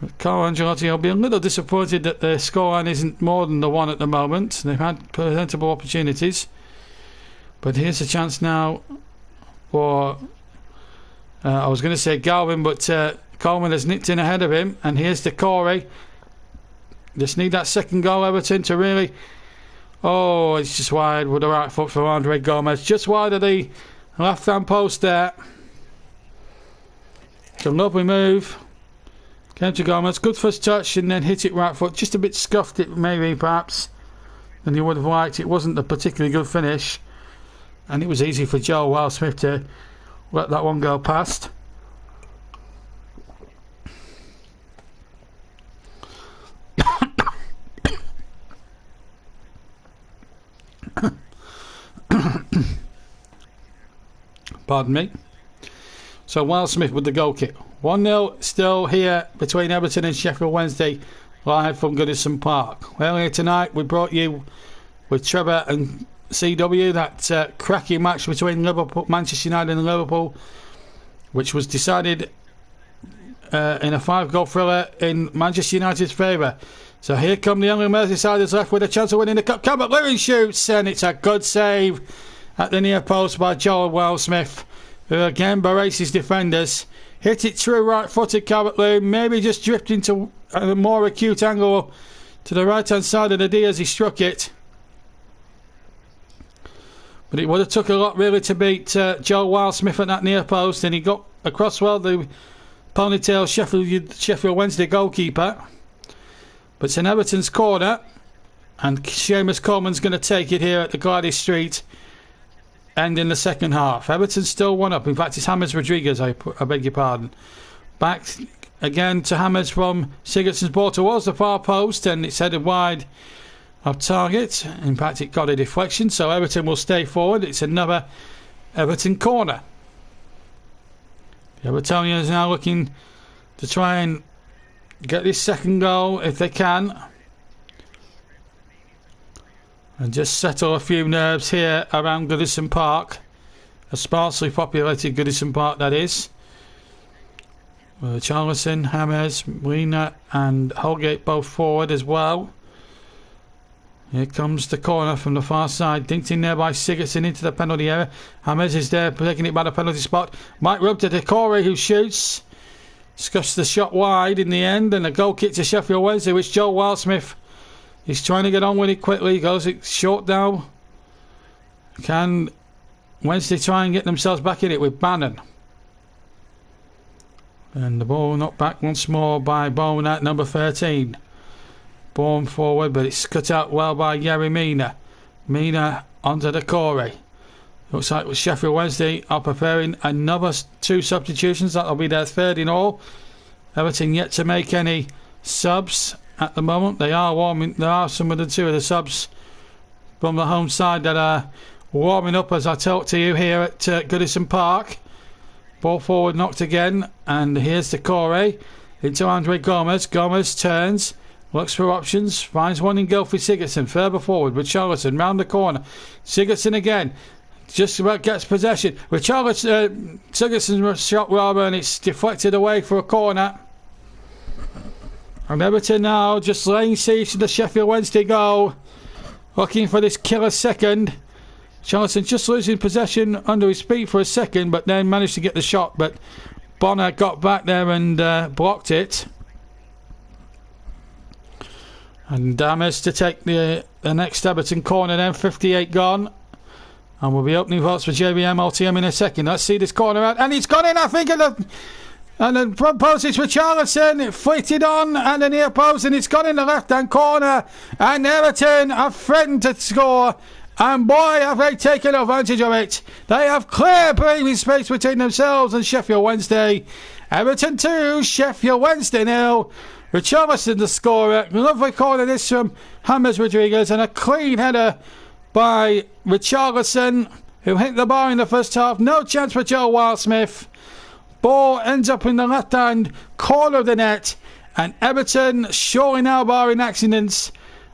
But Carlo Ancelotti will be a little disappointed that the scoreline isn't more than the one at the moment. They've had presentable opportunities, but here's a chance now for I was going to say Galvin, but Coleman has nicked in ahead of him, and here's the Corey. Just need that second goal, Everton, to really... Oh, it's just wide with the right foot for Andre Gomez. Just wide of the left-hand post there. It's a lovely move. Came to Gomez. Good first touch, and then hit it right foot. Just a bit scuffed it, maybe, perhaps, than you would have liked. It wasn't a particularly good finish. And it was easy for Joe Wildsmith to let that one go past. Pardon me. So Wildsmith with the goal kick. 1-0 still here between Everton and Sheffield Wednesday, live from Goodison Park. Earlier tonight we brought you with Trevor and CW that cracking match between Liverpool, Manchester United and Liverpool, which was decided in a 5-goal thriller in Manchester United's favour. So here come the young Merseysiders left with a chance of winning the cup. Calvert-Lewin shoots, and it's a good save at the near post by Joel Wildsmith, who again berates his defenders. Hit it through right-footed Calvert-Lewin, maybe just drifting to a more acute angle to the right-hand side of the D as he struck it. But it would have took a lot really to beat Joel Wildsmith at that near post, and he got across well the ponytail Sheffield Wednesday goalkeeper. But it's an Everton's corner, and Seamus Coleman's going to take it here at the Gladys Street end in the second half. Everton's still 1-up. In fact, it's James Rodriguez, I beg your pardon. Back again to James from Sigurdsson's ball towards the far post, and it's headed wide of target. In fact, it got a deflection, so Everton will stay forward. It's another Everton corner. The Evertonians now looking to try and get this second goal if they can, and just settle a few nerves here around Goodison Park, a sparsely populated Goodison Park that is. Charlison, James, Molina and Holgate both forward as well. Here comes the corner from the far side, dinked in there by Sigurdsson into the penalty area. James is there taking it by the penalty spot. Mike Rubb to Decore, who shoots. Scuffs the shot wide in the end, and a goal kick to Sheffield Wednesday, which Joe Wildsmith is trying to get on with it quickly. Goes it short down. Can Wednesday try and get themselves back in it with Bannon? And the ball knocked back once more by Bowman at number 13. Born forward, but it's cut out well by Yerry Mina. Mina onto the Corey. Looks like Sheffield Wednesday are preparing another 2 substitutions. That'll be their third in all. Everton yet to make any subs. at the moment. They are warming. There are some of the two of the subs from the home side that are warming up as I talk to you here at Goodison Park. Ball forward knocked again, and here's the Corey into Andre Gomez. Gomez turns, looks for options, finds one in goal for Sigurdsson. Further forward with Charlton round the corner. Sigurdsson again, just about gets possession. With Sigurdsson's shot rather, and it's deflected away for a corner. And Everton now just laying siege to the Sheffield Wednesday goal, looking for this killer second. Charlton just losing possession under his feet for a second, but then managed to get the shot. But Bonner got back there and blocked it. And Damas to take the next Everton corner then. 58 gone. And we'll be opening votes for JBM LTM in a second. Let's see this corner out. And it's gone in, I think, and the front post is for Charlton. It flicked on at the near post, and it's gone in the left-hand corner. And Everton have threatened to score. And boy, have they taken advantage of it. They have clear breathing space between themselves and Sheffield Wednesday. Everton 2, Sheffield Wednesday 0. Richarlison the scorer. Lovely corner this from James Rodriguez, and a clean header by Richarlison, who hit the bar in the first half. No chance for Joe Wildsmith. Ball ends up in the left-hand corner of the net, and Everton, surely now barring accidents,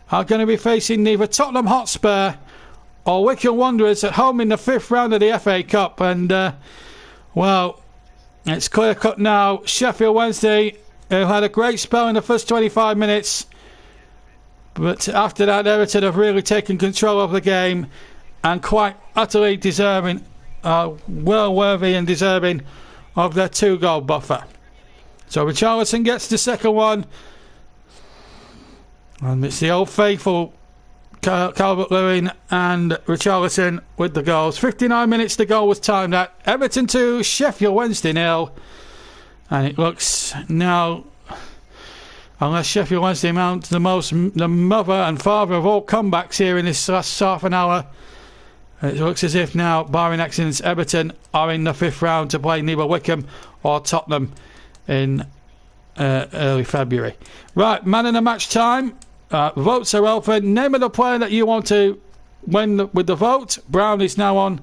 are going to be facing neither Tottenham Hotspur or Wycombe Wanderers at home in the 5th round of the FA Cup. And, well, it's clear-cut now. Sheffield Wednesday, who had a great spell in the first 25 minutes, but after that, Everton have really taken control of the game and quite utterly deserving, well worthy and deserving of their 2-goal buffer. So Richarlison gets the second one, and it's the old faithful Calvert-Lewin and Richarlison with the goals. 59 minutes the goal was timed at. Everton 2, Sheffield Wednesday 0. And it looks now, unless Sheffield Wednesday mount the mother and father of all comebacks here in this last half an hour, it looks as if now, barring accidents, Everton are in the 5th round to play neither Wycombe or Tottenham in early February. Right, man in the match time. Votes are open. Name of the player that you want to win with the vote. Brown is now on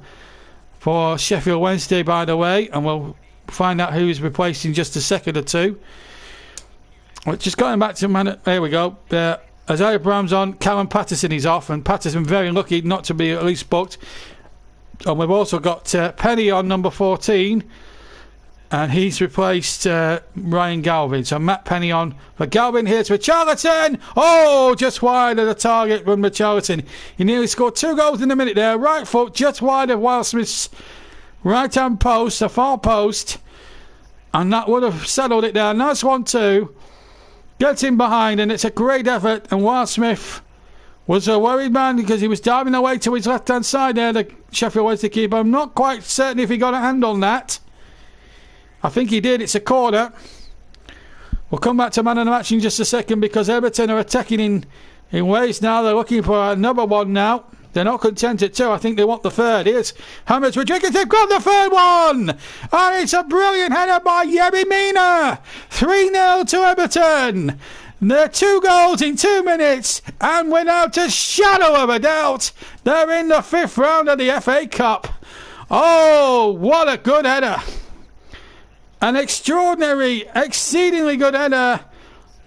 for Sheffield Wednesday, by the way, and we'll find out who's replaced in just a second or two. Just going back to man. There we go. Isaiah Brown's on. Callum Patterson is off, and Patterson very lucky not to be at least booked. And we've also got Penny on number 14, and he's replaced Ryan Galvin. So Matt Penny on for Galvin. Here's Richarlison. Oh, just wide of the target from Richarlison. He nearly scored 2 goals in a minute there. Right foot just wide of Wildsmith's right-hand post, the far post, and that would have settled it there. Nice 1-2. Gets in behind, and it's a great effort. And Wildsmith was a worried man because he was diving away to his left-hand side there, the Sheffield Wednesday keeper. I'm not quite certain if he got a hand on that. I think he did. It's a corner. We'll come back to man of the match in just a second because Everton are attacking in ways now. They're looking for another one now. They're not content at 2. I think they want the 3rd. Here's James Rodriguez. They've got the 3rd one. And it's a brilliant header by Yerry Mina. 3-0 to Everton. They're 2 goals in 2 minutes. And without a shadow of a doubt, they're in the 5th round of the FA Cup. Oh, what a good header. An extraordinary, exceedingly good header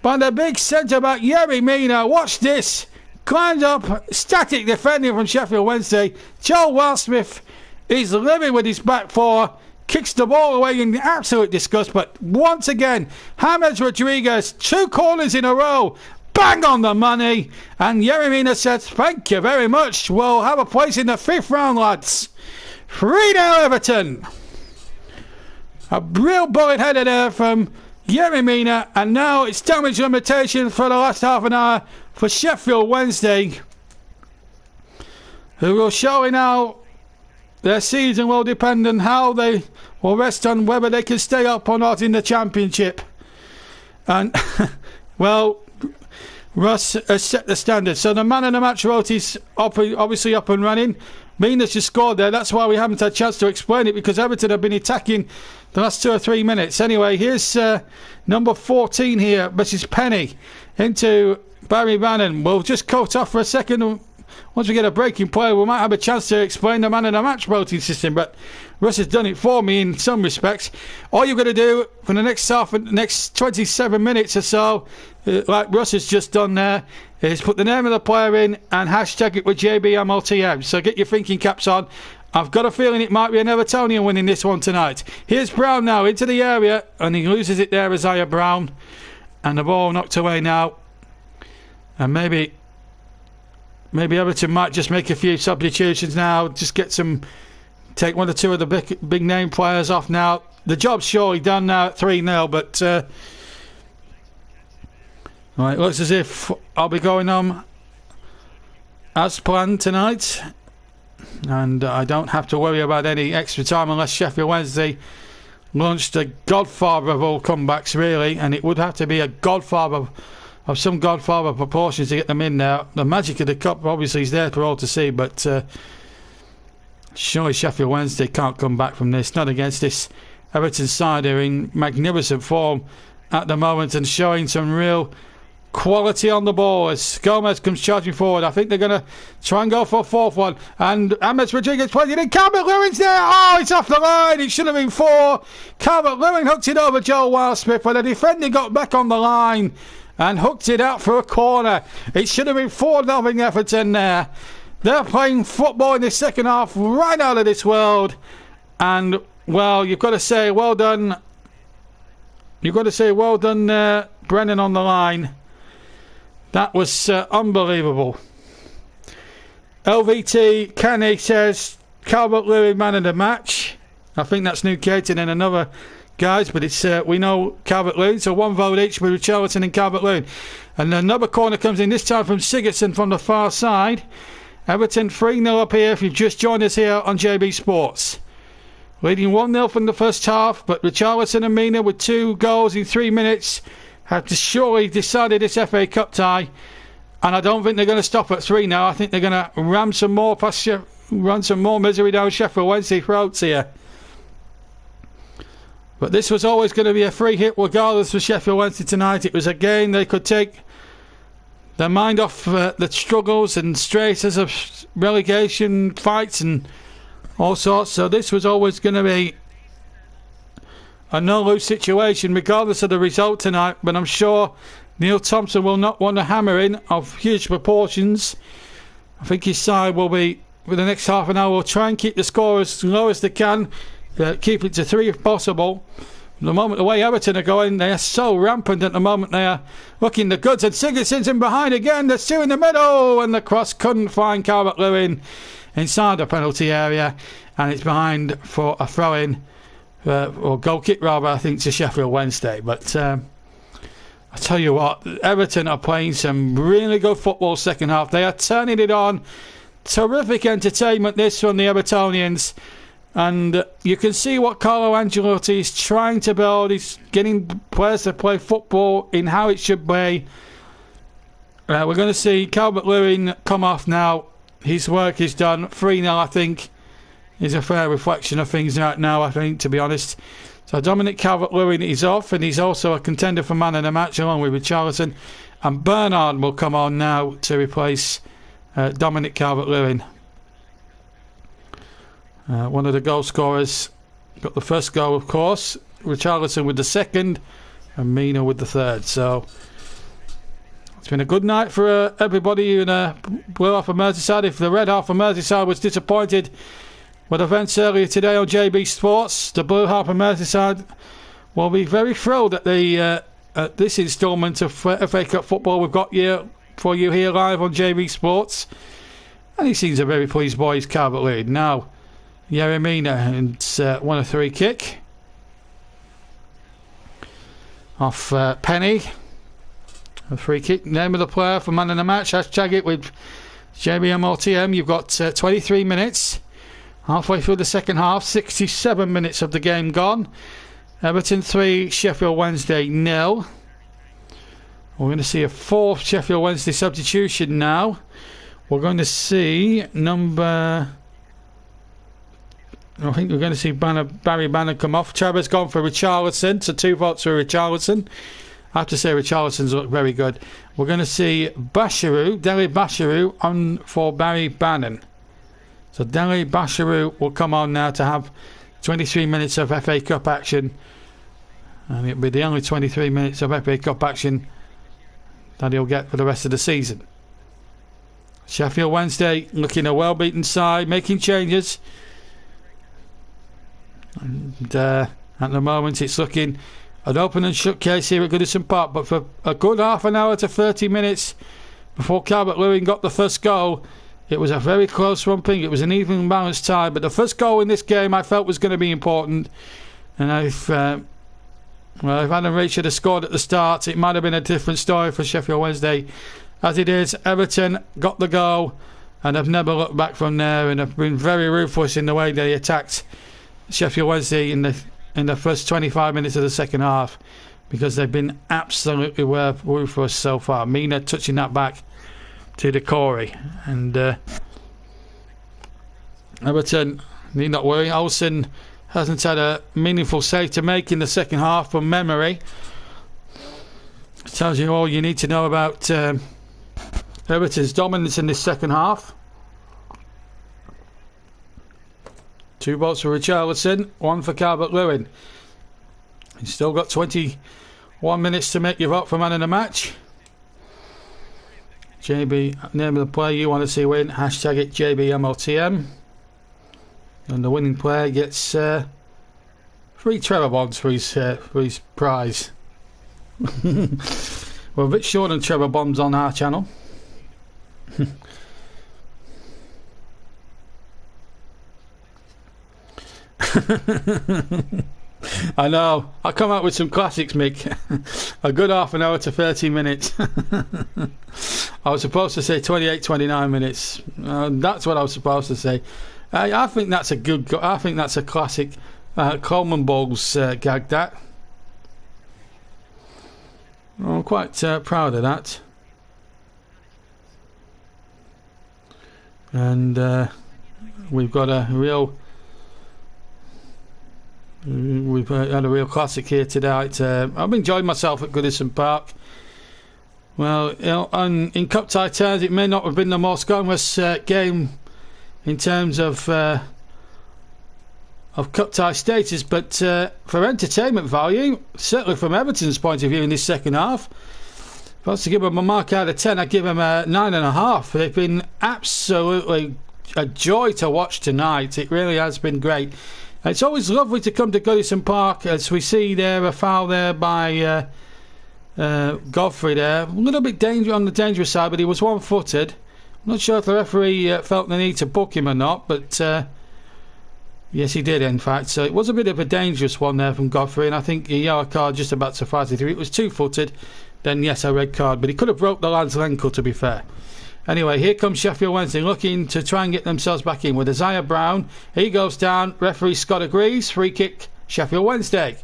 by the big centre-back Yerry Mina. Watch this. Climbs up, static defending from Sheffield Wednesday. Joel Wildsmith is living with his back 4. Kicks the ball away in absolute disgust. But once again, James Rodriguez, 2 corners in a row. Bang on the money. And Yerry Mina says, thank you very much. We'll have a place in the 5th round, lads. 3-0 Everton. A real bullet header there from Yerry Mina. And now it's damage limitation for the last half an hour for Sheffield Wednesday, who will show now their season will depend on how they will rest on whether they can stay up or not in the Championship. And, well, Russ has set the standard. So the man of the match vote is obviously up and running. Mina's just scored there. That's why we haven't had a chance to explain it, because Everton have been attacking the last 2 or 3 minutes. Anyway, here's number 14 here, Mrs. Penny. into Barry Bannon. We'll just cut off for a second. Once we get a breaking play, we might have a chance to explain the man of the match voting system, but Russ has done it for me in some respects. All you've got to do for the next 27 minutes or so, like Russ has just done there, is put the name of the player in and hashtag it with JBMLTM. So get your thinking caps on. I've got a feeling it might be an Evertonian winning this one tonight. Here's Brown now into the area, and he loses it there, Isaiah Brown. And the ball knocked away now. And maybe Everton might just make a few substitutions now. Just take one or two of the big name players off now. The job's surely done now at 3-0, but right, looks as if I'll be going on as planned tonight. And I don't have to worry about any extra time unless Sheffield Wednesday launched the godfather of all comebacks, really. And it would have to be a godfather of some godfather proportions to get them in there. The magic of the cup obviously is there for all to see, but surely Sheffield Wednesday can't come back from this. Not against this Everton side. They're in magnificent form at the moment and showing some real quality on the ball as Gomez comes charging forward. I think they're going to try and go for a fourth one. And Ames Rodriguez plays it in. Calvert-Lewin's there. Oh, it's off the line. It should have been 4. Calvert-Lewin hooked it over Joel Wildsmith, but the defender got back on the line and hooked it out for a corner. It should have been 4-0 Everton there. They're playing football in the second half right out of this world. And, well, you've got to say well done. You've got to say well done, Brennan on the line. That was unbelievable. LVT Kenny says Calvert-Lewin man of the match. I think that's New Caton and another guys, but it's we know Calvert-Lewin, so 1 vote each with Richarlison and Calvert-Lewin. And another corner comes in, this time from Sigurdsson from the far side. Everton 3-0 up here if you've just joined us here on JB Sports. Leading 1-0 from the first half, but Richarlison and Mina with 2 goals in 3 minutes have to surely decided this FA Cup tie, and I don't think they're going to stop at 3 now. I think they're going to run some more misery down Sheffield Wednesday throats here. But this was always going to be a free hit regardless for Sheffield Wednesday tonight. It was a game they could take their mind off the struggles and stresses of relegation fights and all sorts. So this was always going to be a no-lose situation regardless of the result tonight. But I'm sure Neil Thompson will not want a hammering of huge proportions. I think his side will be, for the next half an hour, will try and keep the score as low as they can. Keep it to 3 if possible. The moment the way Everton are going, they are so rampant at the moment. They are looking the goods, and Sigurdsson's in behind again. There's 2 in the middle, and the cross couldn't find Calvert-Lewin inside the penalty area, and it's behind for a throw-in, or goal kick rather, I think, to Sheffield Wednesday. But I tell you what, Everton are playing some really good football second half. They are turning it on. Terrific entertainment this from the Evertonians. And you can see what Carlo Ancelotti is trying to build. He's getting players to play football in how it should be. We're going to see Calvert-Lewin come off now. His work is done. 3-0, I think, is a fair reflection of things right now, I think, to be honest. So Dominic Calvert-Lewin is off, and he's also a contender for man of the match along with Richarlison. And Bernard will come on now to replace Dominic Calvert-Lewin. One of the goal scorers got the first goal, of course. Richarlison with the second, and Mina with the third. So it's been a good night for everybody in blue half of Merseyside. If the red half of Merseyside was disappointed with events earlier today on JB Sports, the blue half of Merseyside will be very thrilled at the at this instalment of FA Cup football we've got here for you here live on JB Sports. And he seems a very pleased boy, is Calvert-Lewin. Now Yeremina, and won a 3 kick off Penny. A 3 kick. Name of the player for man of the match. Hashtag it with JBMRTM. You've got 23 minutes. Halfway through the second half. 67 minutes of the game gone. Everton 3, Sheffield Wednesday 0. We're going to see a 4th Sheffield Wednesday substitution now. We're going to see I think we're going to see Barry Bannon come off. Trevor's gone for Richarlison, so 2 votes for Richarlison. I have to say Richarlison's looked very good. We're going to see Dele Bashiru on for Barry Bannon. So Dele Bashiru will come on now to have 23 minutes of FA Cup action. And it'll be the only 23 minutes of FA Cup action that he'll get for the rest of the season. Sheffield Wednesday looking a well-beaten side, making changes. And at the moment it's looking an open and shut case here at Goodison Park. But for a good half an hour to 30 minutes before Calvert-Lewin got the first goal, it was a very close romping. It was an even balanced tie. But the first goal in this game I felt was going to be important. And if Adam Rachel had scored at the start, it might have been a different story for Sheffield Wednesday. As it is, Everton got the goal and have never looked back from there, and have been very ruthless in the way they attacked Sheffield Wednesday in the first 25 minutes of the second half, because they've been absolutely ruthless so far. Mina touching that back to the Corey, and Everton need not worry. Olsen hasn't had a meaningful save to make in the second half from memory. It tells you all you need to know about Everton's dominance in this second half. 2 votes for Richarlison, 1 for Calvert-Lewin. You've still got 21 minutes to make your vote for man of the match. JB, name of the player you want to see win, hashtag it JBMLTM. And the winning player gets 3 Trevor Bonds for his prize. We're a bit short on Trevor Bonds on our channel. I know. I come out with some classics, Mick. A good half an hour to 30 minutes. I was supposed to say 28, 29 minutes. That's what I was supposed to say. I think that's a good. I think that's a classic Coleman Bowles gag. That I'm quite proud of that. And we've got a real. We've had a real classic here tonight. I've enjoyed myself at Goodison Park. Well, in cup tie terms, it may not have been the most glamorous game in terms of cup tie status, but for entertainment value, certainly from Everton's point of view in this second half, if I was to give them a mark out of 10, I'd give them a 9.5. They've been absolutely a joy to watch tonight. It really has been great. It's always lovely to come to Goodison Park, as we see there a foul there by Godfrey there. A little bit on the dangerous side, but he was one-footed. I'm not sure if the referee felt the need to book him or not, but yes, he did, in fact. So it was a bit of a dangerous one there from Godfrey, and I think a yellow card just about sufficed. If it was two-footed, then yes, a red card. But he could have broke the lad's ankle, to be fair. Anyway, here comes Sheffield Wednesday looking to try and get themselves back in with Isaiah Brown. He goes down. Referee Scott agrees. Free kick, Sheffield Wednesday.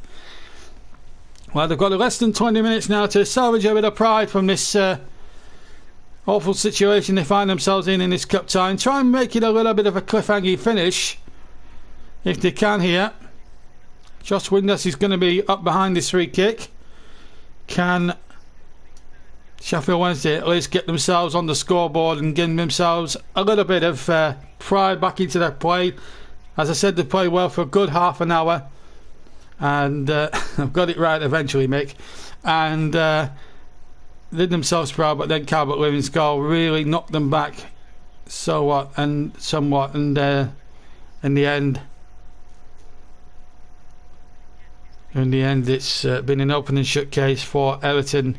Well, they've got less than 20 minutes now to salvage a bit of pride from this awful situation they find themselves in this cup tie, and try and make it a little bit of a cliffhanger finish if they can here. Josh Windass is going to be up behind this free kick. Can Sheffield Wednesday at least get themselves on the scoreboard and give themselves a little bit of pride back into their play? As I said, they played well for a good half an hour, and I've got it right eventually, Mick, and did themselves proud. But then Calvert-Lewin's goal really knocked them back somewhat, and in the end, it's been an open and shut case for Everton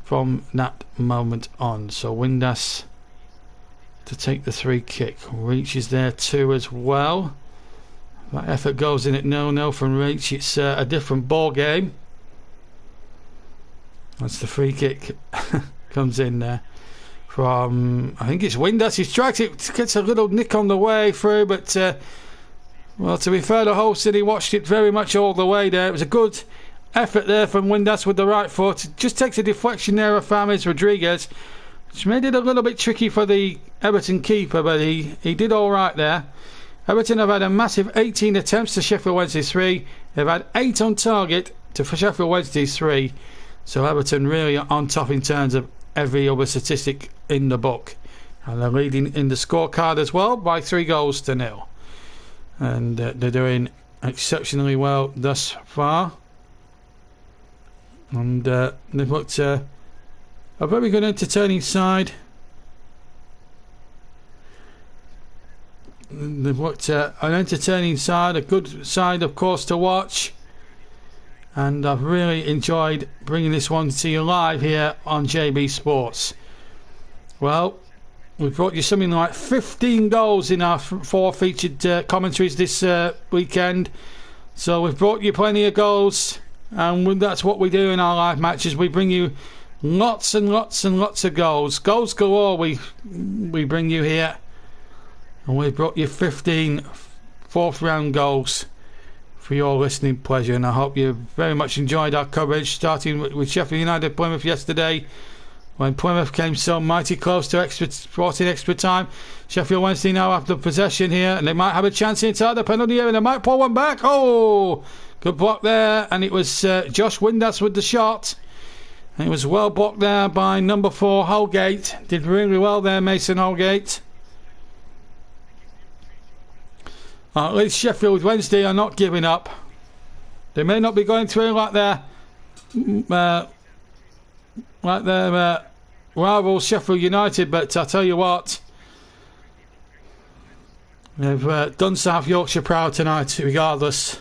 from that moment on. So Windass to take the free kick. Reach is there too as well. That effort goes in at 0-0 from Reach. It's a different ball game. That's the free kick comes in there from, I think it's Windass. He strikes it, gets a little nick on the way through, but well, to be fair, the host said he watched it very much all the way there. It was a good effort there from Windass with the right foot. It just takes a deflection there of James Rodriguez, which made it a little bit tricky for the Everton keeper, but he did all right there. Everton have had a massive 18 attempts to Sheffield Wednesday's 3. They've had 8 on target to Sheffield Wednesday's 3. So Everton really on top in terms of every other statistic in the book. And they're leading in the scorecard as well by 3-0. And they're doing exceptionally well thus far. And they've looked a very good entertaining side. They've looked an entertaining side, a good side of course to watch. And I've really enjoyed bringing this one to you live here on JB Sports. Well, we've brought you something like 15 goals in our 4 featured commentaries this weekend. So we've brought you plenty of goals, and that's what we do in our live matches. We bring you lots and lots and lots of goals. Goals galore we bring you here. And we've brought you 15 fourth round goals for your listening pleasure, and I hope you very much enjoyed our coverage, starting with Sheffield United Plymouth yesterday, when Plymouth came so mighty close to extra time. Sheffield Wednesday now have the possession here, and they might have a chance inside the penalty area, and they might pull one back. Oh, good block there, and it was Josh Windass with the shot, and it was well blocked there by number 4 Holgate. Did really well there, Mason Holgate. At least Sheffield Wednesday are not giving up. They may not be going through like their rivals Sheffield United, but I tell you what, they've done South Yorkshire proud tonight regardless.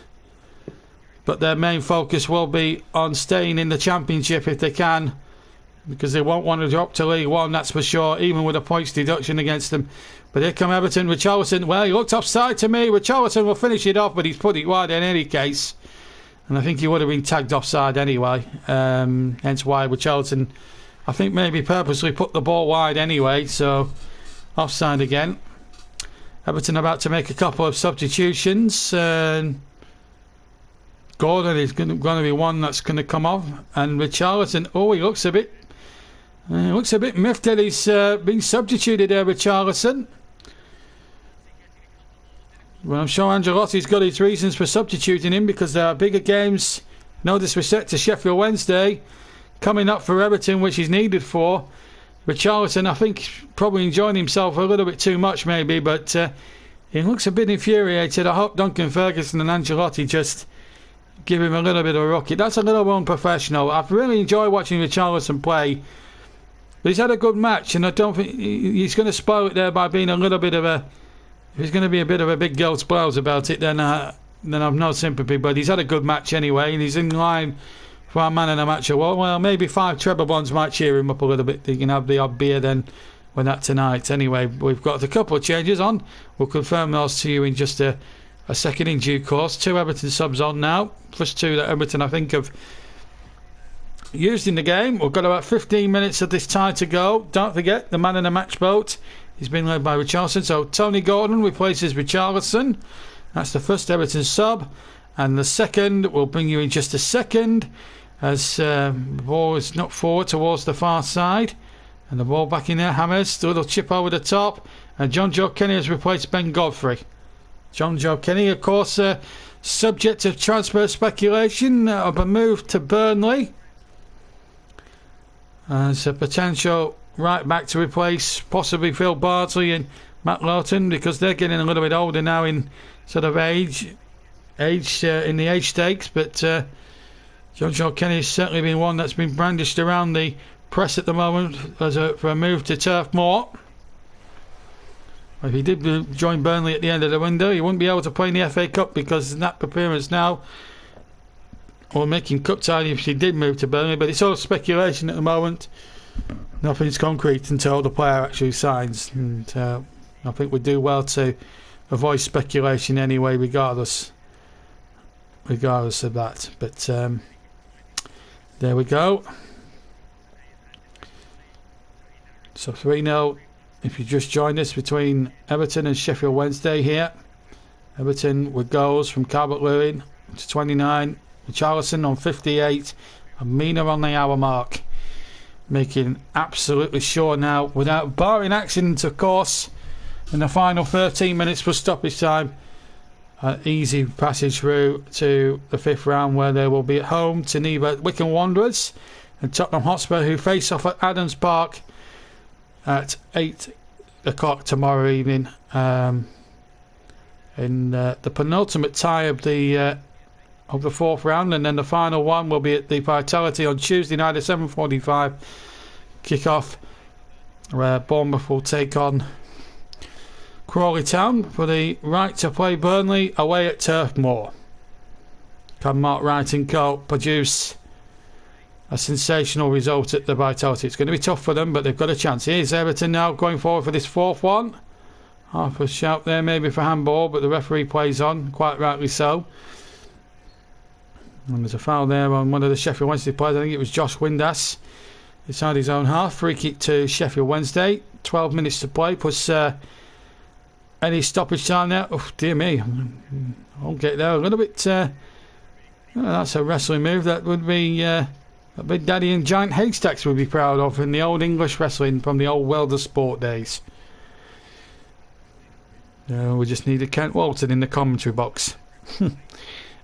But their main focus will be on staying in the Championship if they can, because they won't want to drop to League One, that's for sure, even with a points deduction against them. But here come Everton. Richarlison, well, he looked offside to me. Richarlison will finish it off, but he's put it wide in any case. And I think he would have been tagged offside anyway. Hence why Richarlison, I think, maybe purposely put the ball wide anyway. So, offside again. Everton about to make a couple of substitutions. Gordon is going to be one that's going to come off. And Richarlison, oh, he looks a bit miffed that he's been substituted there, Richarlison. Well, I'm sure Ancelotti's got his reasons for substituting him, because there are bigger games, no disrespect to Sheffield Wednesday, coming up for Everton, which he's needed for. Richarlison, I think, probably enjoying himself a little bit too much maybe, but he looks a bit infuriated. I hope Duncan Ferguson and Ancelotti just give him a little bit of a rocket. That's a little unprofessional. I've really enjoyed watching Richarlison play. But he's had a good match, and I don't think he's going to spoil it there by being a little bit of a... If he's going to be a bit of a big girl spoils about it, then I've no sympathy. But he's had a good match anyway, and he's in line for our man of the match award. Well, maybe 5 treble bonds might cheer him up a little bit. He can have the odd beer then with that tonight. Anyway, we've got a couple of changes on. We'll confirm those to you in just a second in due course. 2 Everton subs on now. First 2 that Everton, I think, have used in the game. We've got about 15 minutes of this tie to go. Don't forget, the man in the match vote is being led by Richarlison. So Tony Gordon replaces Richarlison. That's the first Everton sub. And the second will bring you in just a second, as the ball is knocked forward towards the far side. And the ball back in there. Hammers, a little chip over the top. And John Joe Kenny has replaced Ben Godfrey. John Joe Kenny, of course, subject of transfer speculation of a move to Burnley as a potential right back to replace possibly Phil Bardsley and Matt Lawton, because they're getting a little bit older now in sort of age in the age stakes. But John Joe Kenny has certainly been one that's been brandished around the press at the moment for a move to Turf Moor. If he did join Burnley at the end of the window, he wouldn't be able to play in the FA Cup, because that appearance now will make him cup tied if he did move to Burnley. But it's all speculation at the moment. Nothing's concrete until the player actually signs. And I think we do well to avoid speculation anyway, regardless of that. But there we go. So 3-0. If you just joined us, between Everton and Sheffield Wednesday here. Everton with goals from Calvert-Lewin to 29, Richarlison on 58, and Mina on the hour mark, making absolutely sure now, without barring accident of course, in the final 13 minutes for stoppage time, easy passage through to the 5th round, where they will be at home to Neva Wycombe Wanderers. and Tottenham Hotspur, who face off at Adams Park at 8 o'clock tomorrow evening. In the penultimate tie of the fourth round, and then the final one will be at the Vitality on Tuesday night at 7:45 kick-off, where Bournemouth will take on Crawley Town for the right to play Burnley away at Turf Moor. Can Mark Wright and co produce a sensational result at the Vitality? It's going to be tough for them, but they've got a chance. Here's Everton now going forward for this fourth one. Half a shout there maybe for handball, but the referee plays on, quite rightly so. And there's a foul there on one of the Sheffield Wednesday players. I think it was Josh Windass inside his own half. Free kick to Sheffield Wednesday. 12 minutes to play, plus any stoppage time there. Oh dear me, I'll get there a little bit. That's a wrestling move that would be a big daddy and giant haystacks would be proud of in the old English wrestling from the old Welder Sport days. We just need a Kent Walton in the commentary box.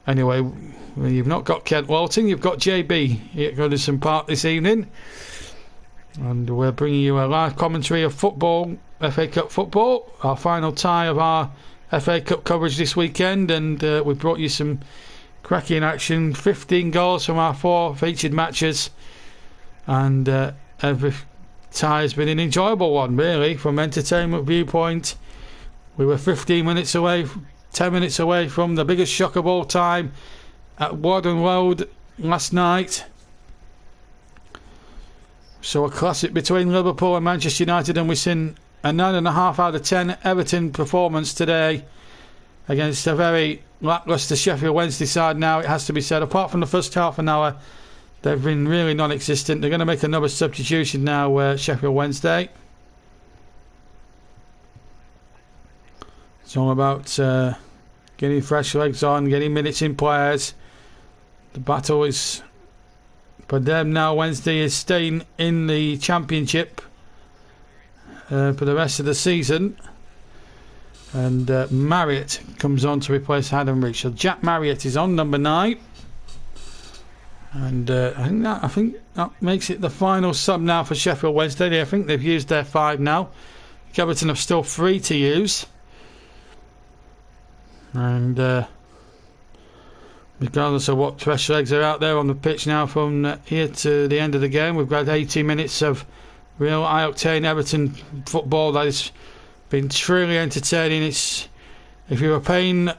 Anyway, you've not got Kent Walton, you've got JB at Goodison Park this evening, and we're bringing you a live commentary of football, FA Cup football, our final tie of our FA Cup coverage this weekend, and we've brought you some cracking action. 15 goals from our 4 featured matches, and every tie has been an enjoyable one, really, from entertainment viewpoint. We were 15 minutes away, 10 minutes away from the biggest shock of all time at Warden Road last night. So a classic between Liverpool and Manchester United, and we've seen a 9.5 out of 10 Everton performance today against a very lacklustre Sheffield Wednesday side. Now it has to be said, apart from the first half an hour, they've been really non-existent. They're going to make another substitution now, Sheffield Wednesday. It's all about getting fresh legs on, getting minutes in players. The battle is for them now. Wednesday is staying in the Championship for the rest of the season. And Marriott comes on to replace Adam Reach. So Jack Marriott is on, number 9. And I think that makes it the final sub now for Sheffield Wednesday. I think they've used their 5 now. Everton have still 3 to use. And regardless of what fresh legs are out there on the pitch now from here to the end of the game, we've got 80 minutes of real high-octane Everton football that has been truly entertaining. If you were paying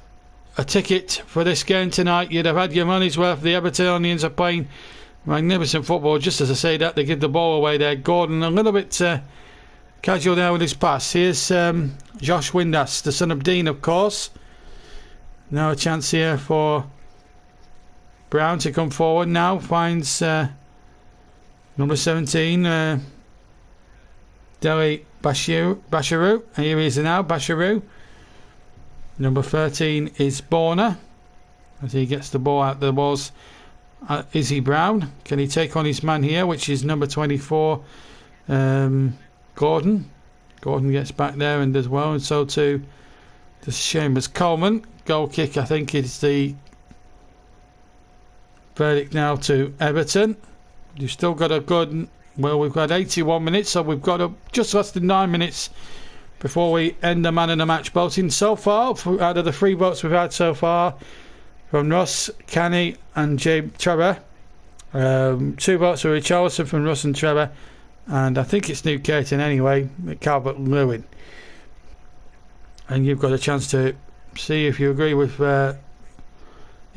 a ticket for this game tonight, you'd have had your money's worth. The Evertonians are playing magnificent football. Just as I say that, they give the ball away there. Gordon a little bit casual there with his pass. Here's Josh Windass, the son of Dean, of course. Now a chance here for Brown to come forward. Now finds number 17, Deli Basharu. Here he is now, Basharu. Number 13 is Borna, as he gets the ball out. There was Izzy Brown. Can he take on his man here, which is number 24, Gordon. Gordon gets back there and does well, and so too does Chambers. Coleman. Goal kick, I think, is the verdict now to Everton. You've still got a good... Well, we've got 81 minutes, so we've got just less than 9 minutes before we end the man of the match voting. So far, out of the 3 votes we've had so far, from Russ, Canny and Trevor, 2 votes for Richarlison from Russ and Trevor, and I think it's Newcaton anyway, Calvert-Lewin. And you've got a chance to see if you agree with either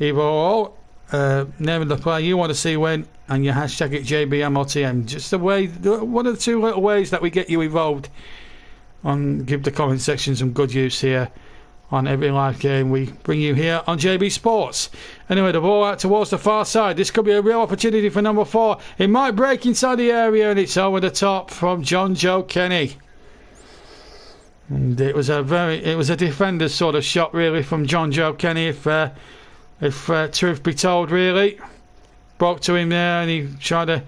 or. Name of the player you want to see win, and you hashtag it JBMOTM. Just the way, one of the 2 little ways that we get you involved on. Give the comment section some good use here on every live game we bring you here on JB Sports. Anyway, the ball out towards the far side. This could be a real opportunity for number 4. It might break inside the area, and it's over the top from John Joe Kenny. And it was a defender's sort of shot, really, from John Joe Kenny, if truth be told, really. Broke to him there, and he tried to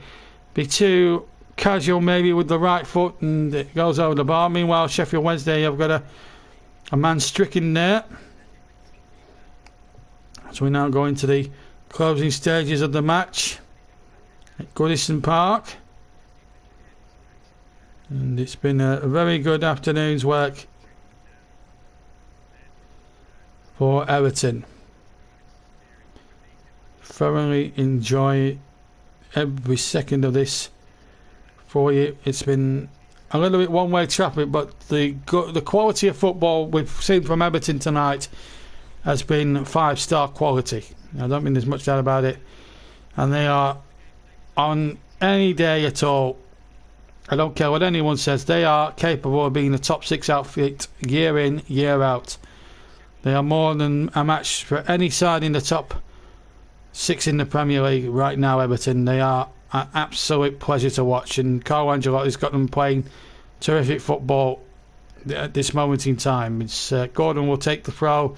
be too casual maybe with the right foot, and it goes over the bar. Meanwhile, Sheffield Wednesday have got a man stricken there. So we now go into the closing stages of the match. at Goodison Park. And it's been a very good afternoon's work for Everton. Thoroughly enjoy every second of this for you. It's been a little bit one-way traffic, but the quality of football we've seen from Everton tonight has been 5-star quality. I don't mean there's much doubt about it. And they are, on any day at all, I don't care what anyone says, they are capable of being a top 6 outfit year in, year out. They are more than a match for any side in the top 6 in the Premier League right now, Everton. They are an absolute pleasure to watch, and Carlo Ancelotti's got them playing terrific football at this moment in time. It's Gordon will take the throw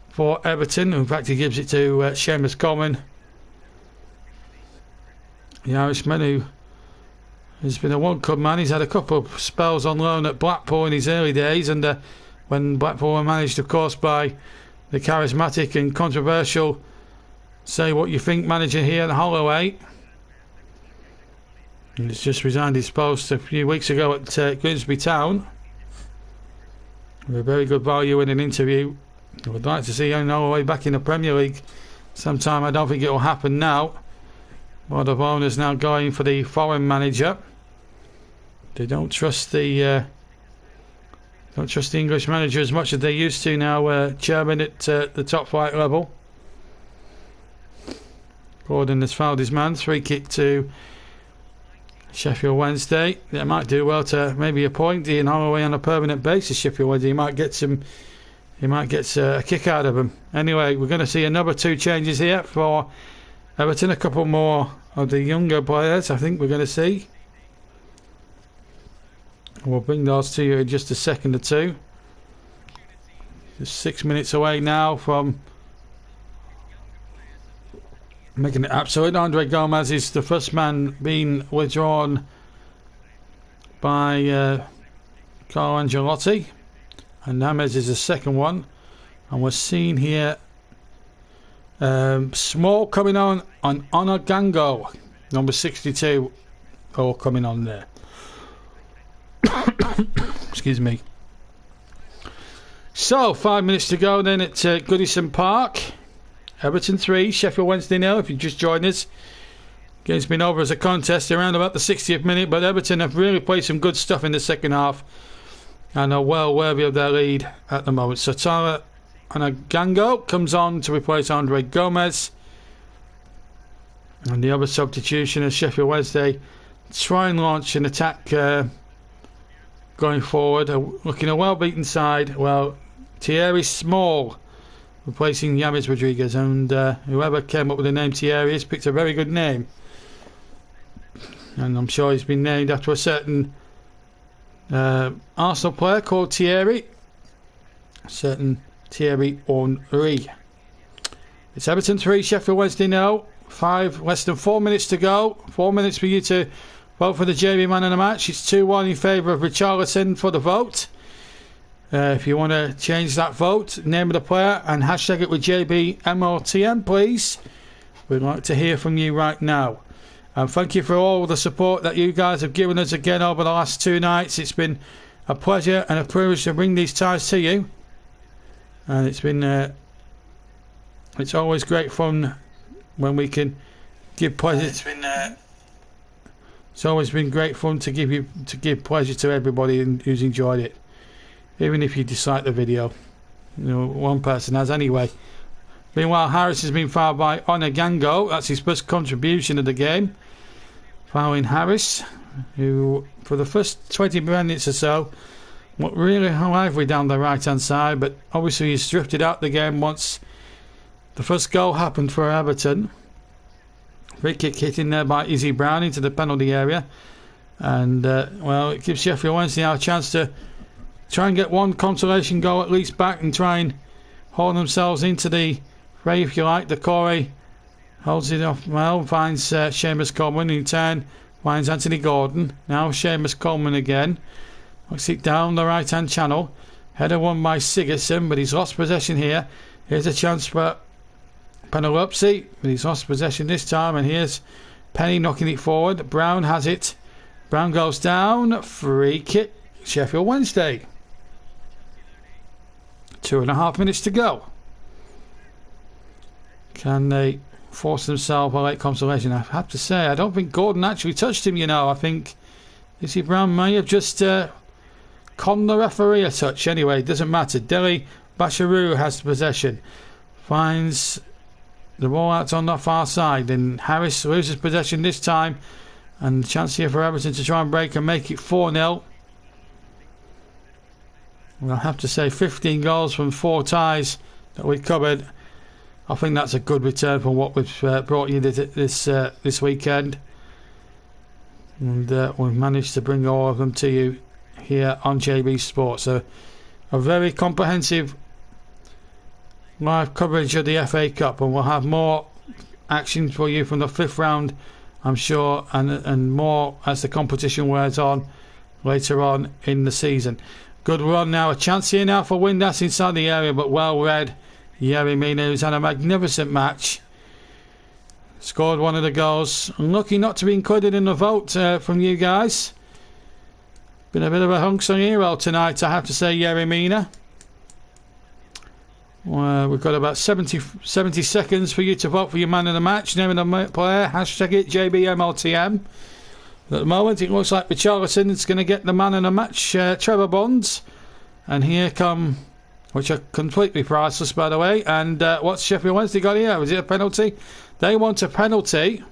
for Everton. In fact, he gives it to Seamus Coleman, the Irishman, who has been a World Cup man. He's had a couple of spells on loan at Blackpool in his early days, and when Blackpool were managed, of course, by the charismatic and controversial Say What You Think manager here at Holloway. And he's just resigned his post a few weeks ago at Grimsby Town with a very good value in an interview. I would like to see Holloway back in the Premier League sometime. I don't think it will happen now. A lot of owners now going for the foreign manager. They don't trust the English manager as much as they used to now. Chairman at the top flight level. Gordon has fouled his man. 3 kick to Sheffield Wednesday. They might do well to maybe appoint Ian Holloway on a permanent basis. Sheffield Wednesday, he might get a kick out of him. Anyway, we're going to see another 2 changes here for Everton. A couple more of the younger players I think we're going to see. We'll bring those to you in just a second or two. Just 6 minutes away now from making it absolute. Andre Gomez is the first man being withdrawn by Carlo Ancelotti, and Names is the second one. And we're seeing here Small coming on Onagango, number 62, all coming on there. Excuse me. So 5 minutes to go then at Goodison Park. Everton 3, Sheffield Wednesday 0. If you just joined us, game's been over as a contest around about the 60th minute, but Everton have really played some good stuff in the second half and are well worthy of their lead at the moment. So Tara Onagango comes on to replace Andre Gomez, and the other substitution is Sheffield Wednesday try and launch an attack going forward, looking a well beaten side. Well, Thierry Small replacing James Rodriguez, and whoever came up with the name Thierry has picked a very good name, and I'm sure he's been named after a certain Arsenal player called Thierry, certain Thierry Henry. It's Everton 3, Sheffield Wednesday 0. Less than 4 minutes to go. 4 minutes for you to vote for the JB man of the match. It's 2-1 in favour of Richarlison for the vote. If you want to change that vote, name of the player and hashtag it with JBMOTM, please. We'd like to hear from you right now. And thank you for all the support that you guys have given us again over the last 2 nights. It's been a pleasure and a privilege to bring these ties to you. And it's been it's always great fun when we can give pleasure. It's always been great fun to give pleasure to everybody who's enjoyed it, even if you dislike the video. You know, one person has anyway. Meanwhile, Harris has been fouled by Onagango. That's his first contribution of the game, fouling Harris, who for the first 20 minutes or so looked really lively down the right hand side, but obviously he's drifted out the game once the first goal happened for Everton. Free kick hit in there by Izzy Brown into the penalty area, and well, it gives Sheffield Wednesday now a chance to try and get one consolation goal at least back and try and haul themselves into the fray, if you like. The Corey holds it off well, finds Seamus Coleman, in turn finds Anthony Gordon. Now Seamus Coleman again, looks it down the right hand channel. Header won by Sigurdsson, but he's lost possession here. Here's a chance for Penalupsi, but he's lost possession this time, and here's Penny knocking it forward. Brown has it. Brown goes down. Free kick. Sheffield Wednesday. 2.5 minutes to go. Can they force themselves a late consolation? I have to say, I don't think Gordon actually touched him, you know. I think Izzy Brown may have just conned the referee a touch. Anyway, it doesn't matter. Deli Basharou has the possession. Finds the ball out on the far side. And Harris loses possession this time. And the chance here for Everton to try and break and make it 4-0. Well, I have to say 15 goals from 4 ties that we covered. I think that's a good return for what we've brought you this weekend. And we've managed to bring all of them to you here on JB Sports. So a very comprehensive live coverage of the FA Cup, and we'll have more action for you from the 5th round, I'm sure, and more as the competition wears on later on in the season. Good run now, a chance here now for Windass inside the area, but well read. Yerry Mina, who's had a magnificent match, scored one of the goals. Lucky not to be included in the vote from you guys. Been a bit of a unsung hero tonight, I have to say, Yerry Mina. We've got about 70 seconds for you to vote for your man of the match. Name of the player, hashtag it JBMLTM. At the moment, it looks like Richarlison is going to get the man of the match, Trevor Bonds. And here come, which are completely priceless, by the way. And what's Sheffield Wednesday got here? Was it a penalty? They want a penalty.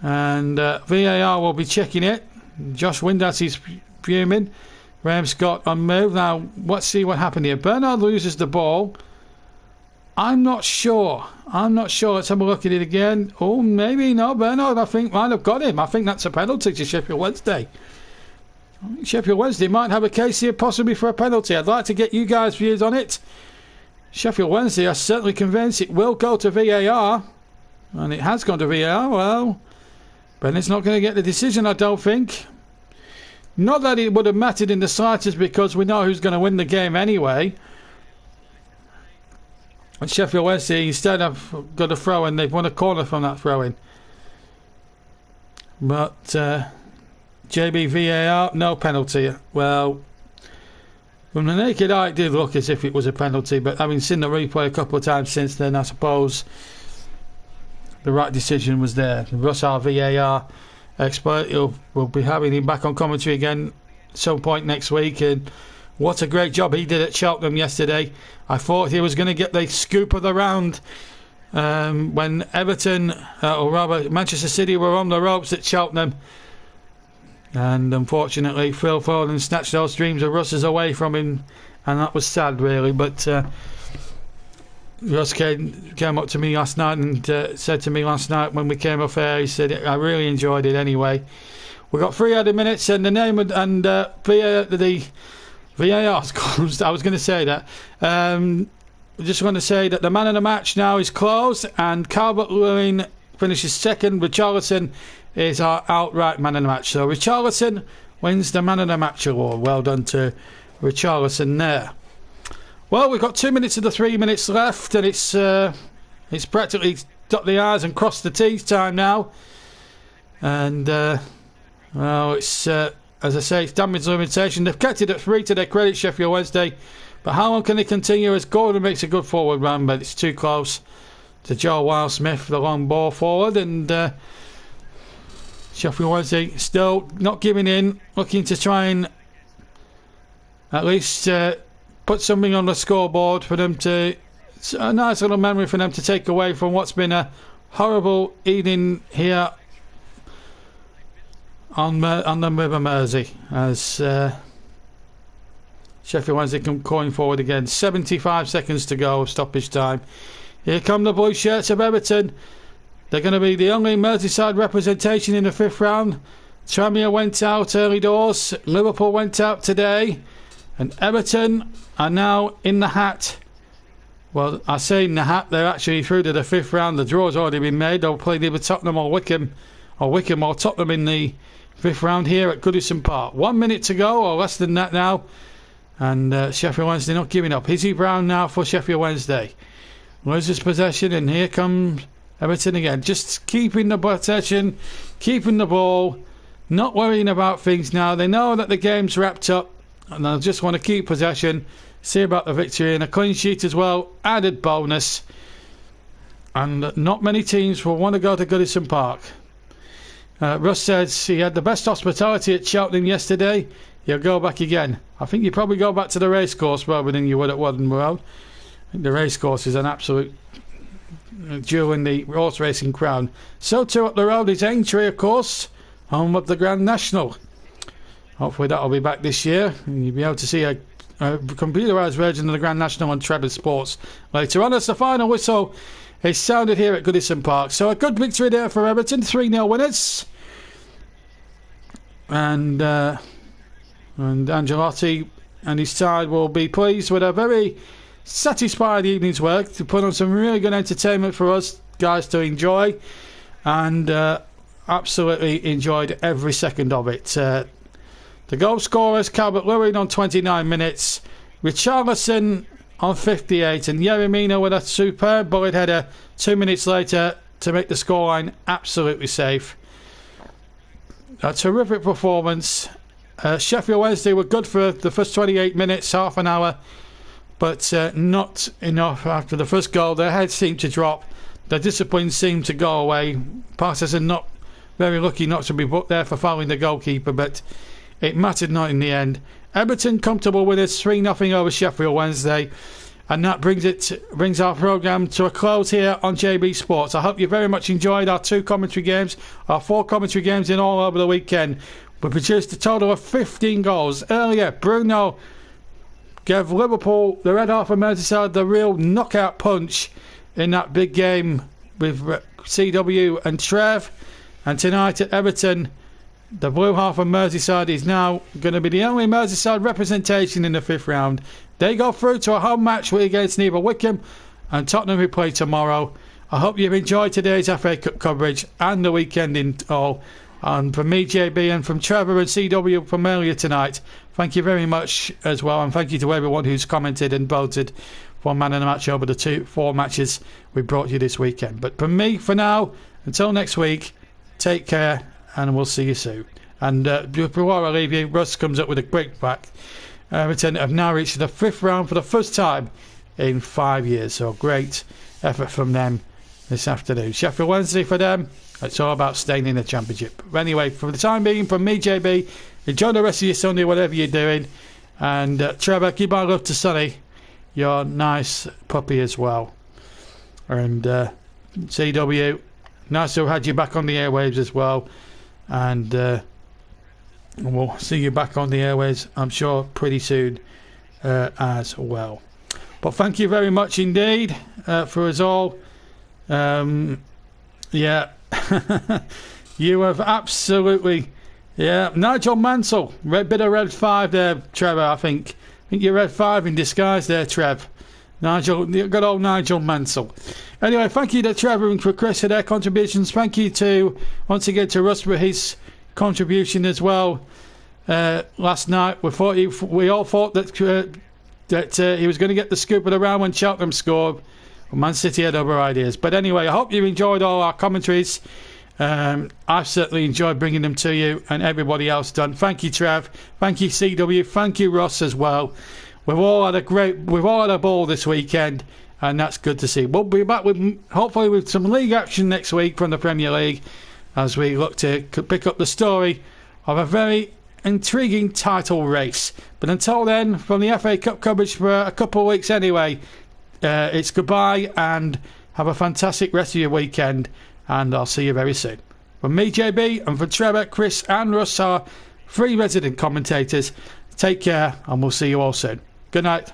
And VAR will be checking it. Josh Windass is fuming. Graham Scott on move. Now, let's see what happened here. Bernard loses the ball. I'm not sure. Let's have a look at it again. Oh, maybe no. Bernard, I think, might have got him. I think that's a penalty to Sheffield Wednesday. I think Sheffield Wednesday might have a case here possibly for a penalty. I'd like to get you guys' views on it. Sheffield Wednesday are certainly convinced it will go to VAR. And it has gone to VAR. Well, Bennett's not going to get the decision, I don't think. Not that it would have mattered in the slightest, because we know who's going to win the game anyway. And Sheffield Wednesday instead have got a throw in. They've won a corner from that throw in. But JB VAR, no penalty. Well, from the naked eye it did look as if it was a penalty, but having seen the replay a couple of times since then, I suppose the right decision was there. Russ, our VAR expert, we'll be having him back on commentary again at some point next week. And what a great job he did at Cheltenham yesterday. I thought he was going to get the scoop of the round when Everton, or rather Manchester City, were on the ropes at Cheltenham. And unfortunately Phil Foden snatched those dreams of Russ's away from him, and that was sad really. But Russ came up to me last night and said to me last night when we came off air, he said, I really enjoyed it anyway. We got 3 added minutes, and the name and the VAR, I was going to say that. I just want to say that the man of the match now is closed, and Calvert-Lewin finishes second. Richarlison is our outright man of the match. So Richarlison wins the man of the match award. Well done to Richarlison there. Well, we've got 2 minutes of the 3 minutes left, and it's practically dot the I's and cross the T's time now. And well, it's as I say, it's damage limitation. They've kept it at 3 to their credit, Sheffield Wednesday. But how long can they continue as Gordon makes a good forward run, but it's too close to Joe Wildsmith, the long ball forward, and Sheffield Wednesday still not giving in, looking to try and at least put something on the scoreboard for them to, a nice little memory for them to take away from what's been a horrible evening here on the River Mersey, as Sheffield Wednesday come going forward again. 75 seconds to go of stoppage time. Here come the blue shirts of Everton. They're going to be the only Merseyside representation in the 5th round. Tranmere went out early doors. Liverpool went out today. And Everton are now in the hat. Well, I say in the hat, they're actually through to the 5th round. The draw's already been made. They'll play either Tottenham or Wickham or Tottenham in the 5th round here at Goodison Park. 1 minute to go, or less than that now. And Sheffield Wednesday not giving up. Izzy Brown now for Sheffield Wednesday. Loses possession, and here comes Everton again, just keeping the possession, keeping the ball, not worrying about things now. They know that the game's wrapped up and they'll just want to keep possession, see about the victory, and a clean sheet as well, added bonus. And not many teams will want to go to Goodison Park. Russ says he had the best hospitality at Cheltenham yesterday. He'll go back again. I think you probably go back to the racecourse rather than you would at Wooden Road. The racecourse is an absolute jewel in the horse racing crown. So too up the road is Aintree, of course, home of the Grand National. Hopefully that'll be back this year, and you'll be able to see a computerised version of the Grand National on Trevor Sports later on. As the final whistle is sounded here at Goodison Park. So a good victory there for Everton, 3-0 winners. And Angelotti and his side will be pleased with a very satisfied evening's work to put on some really good entertainment for us guys to enjoy, and absolutely enjoyed every second of it. The goal scorers, Calvert Lewin on 29 minutes, Richarlison on 58, and Yeremina with a superb bullet header 2 minutes later to make the scoreline absolutely safe. A terrific performance. Sheffield Wednesday were good for the first 28 minutes, half an hour, but not enough after the first goal. Their heads seemed to drop, their discipline seemed to go away. Patterson not very lucky not to be put there for fouling the goalkeeper, but it mattered not in the end. Everton comfortable winners, 3-0 over Sheffield Wednesday, and that brings our programme to a close here on JB Sports. I hope you very much enjoyed our 4 commentary games in all over the weekend. We produced a total of 15 goals. Earlier, Bruno gave Liverpool, the Red Half of Merseyside, the real knockout punch in that big game with CW and Trev. And tonight at Everton, the Blue Half of Merseyside is now going to be the only Merseyside representation in the 5th round. They go through to a home match against neither Wickham and Tottenham, who play tomorrow. I hope you've enjoyed today's FA Cup coverage and the weekend in all. And from me, JB, and from Trevor and CW from earlier tonight, thank you very much as well, and thank you to everyone who's commented and voted for Man of the Match over the 4 matches we brought you this weekend. But from me, for now, until next week, take care, and we'll see you soon. And before I leave you, Russ comes up with a quick fact. Everton have now reached the 5th round for the first time in 5 years, so great effort from them this afternoon. Sheffield Wednesday for them, it's all about staying in the Championship. But anyway, for the time being, from me, JB, enjoy the rest of your Sunday, whatever you're doing. And Trevor, give my love to Sonny, your nice puppy as well. And CW, nice to have had you back on the airwaves as well. And we'll see you back on the airwaves, I'm sure, pretty soon as well. But thank you very much indeed for us all. Yeah. You have absolutely, yeah. Nigel Mansell, bit of red 5 there, Trevor. I think you're red 5 in disguise there, Trev. Nigel, good old Nigel Mansell. Anyway, thank you to Trevor and for Chris for their contributions. Thank you to once again to Russ for his contribution as well. Last night we all thought that he was going to get the scoop of the round when Cheltenham scored. Man City had other ideas. But anyway, I hope you enjoyed all our commentaries. I've certainly enjoyed bringing them to you, and everybody else done. Thank you, Trev. Thank you, CW. Thank you, Ross, as well. We've all had a ball this weekend, and that's good to see. We'll be back hopefully with some league action next week from the Premier League, as we look to pick up the story of a very intriguing title race. But until then, from the FA Cup coverage for a couple of weeks anyway, it's goodbye and have a fantastic rest of your weekend, and I'll see you very soon. From me, JB, and from Trevor, Chris and Russ, our 3 resident commentators, take care and we'll see you all soon. Good night.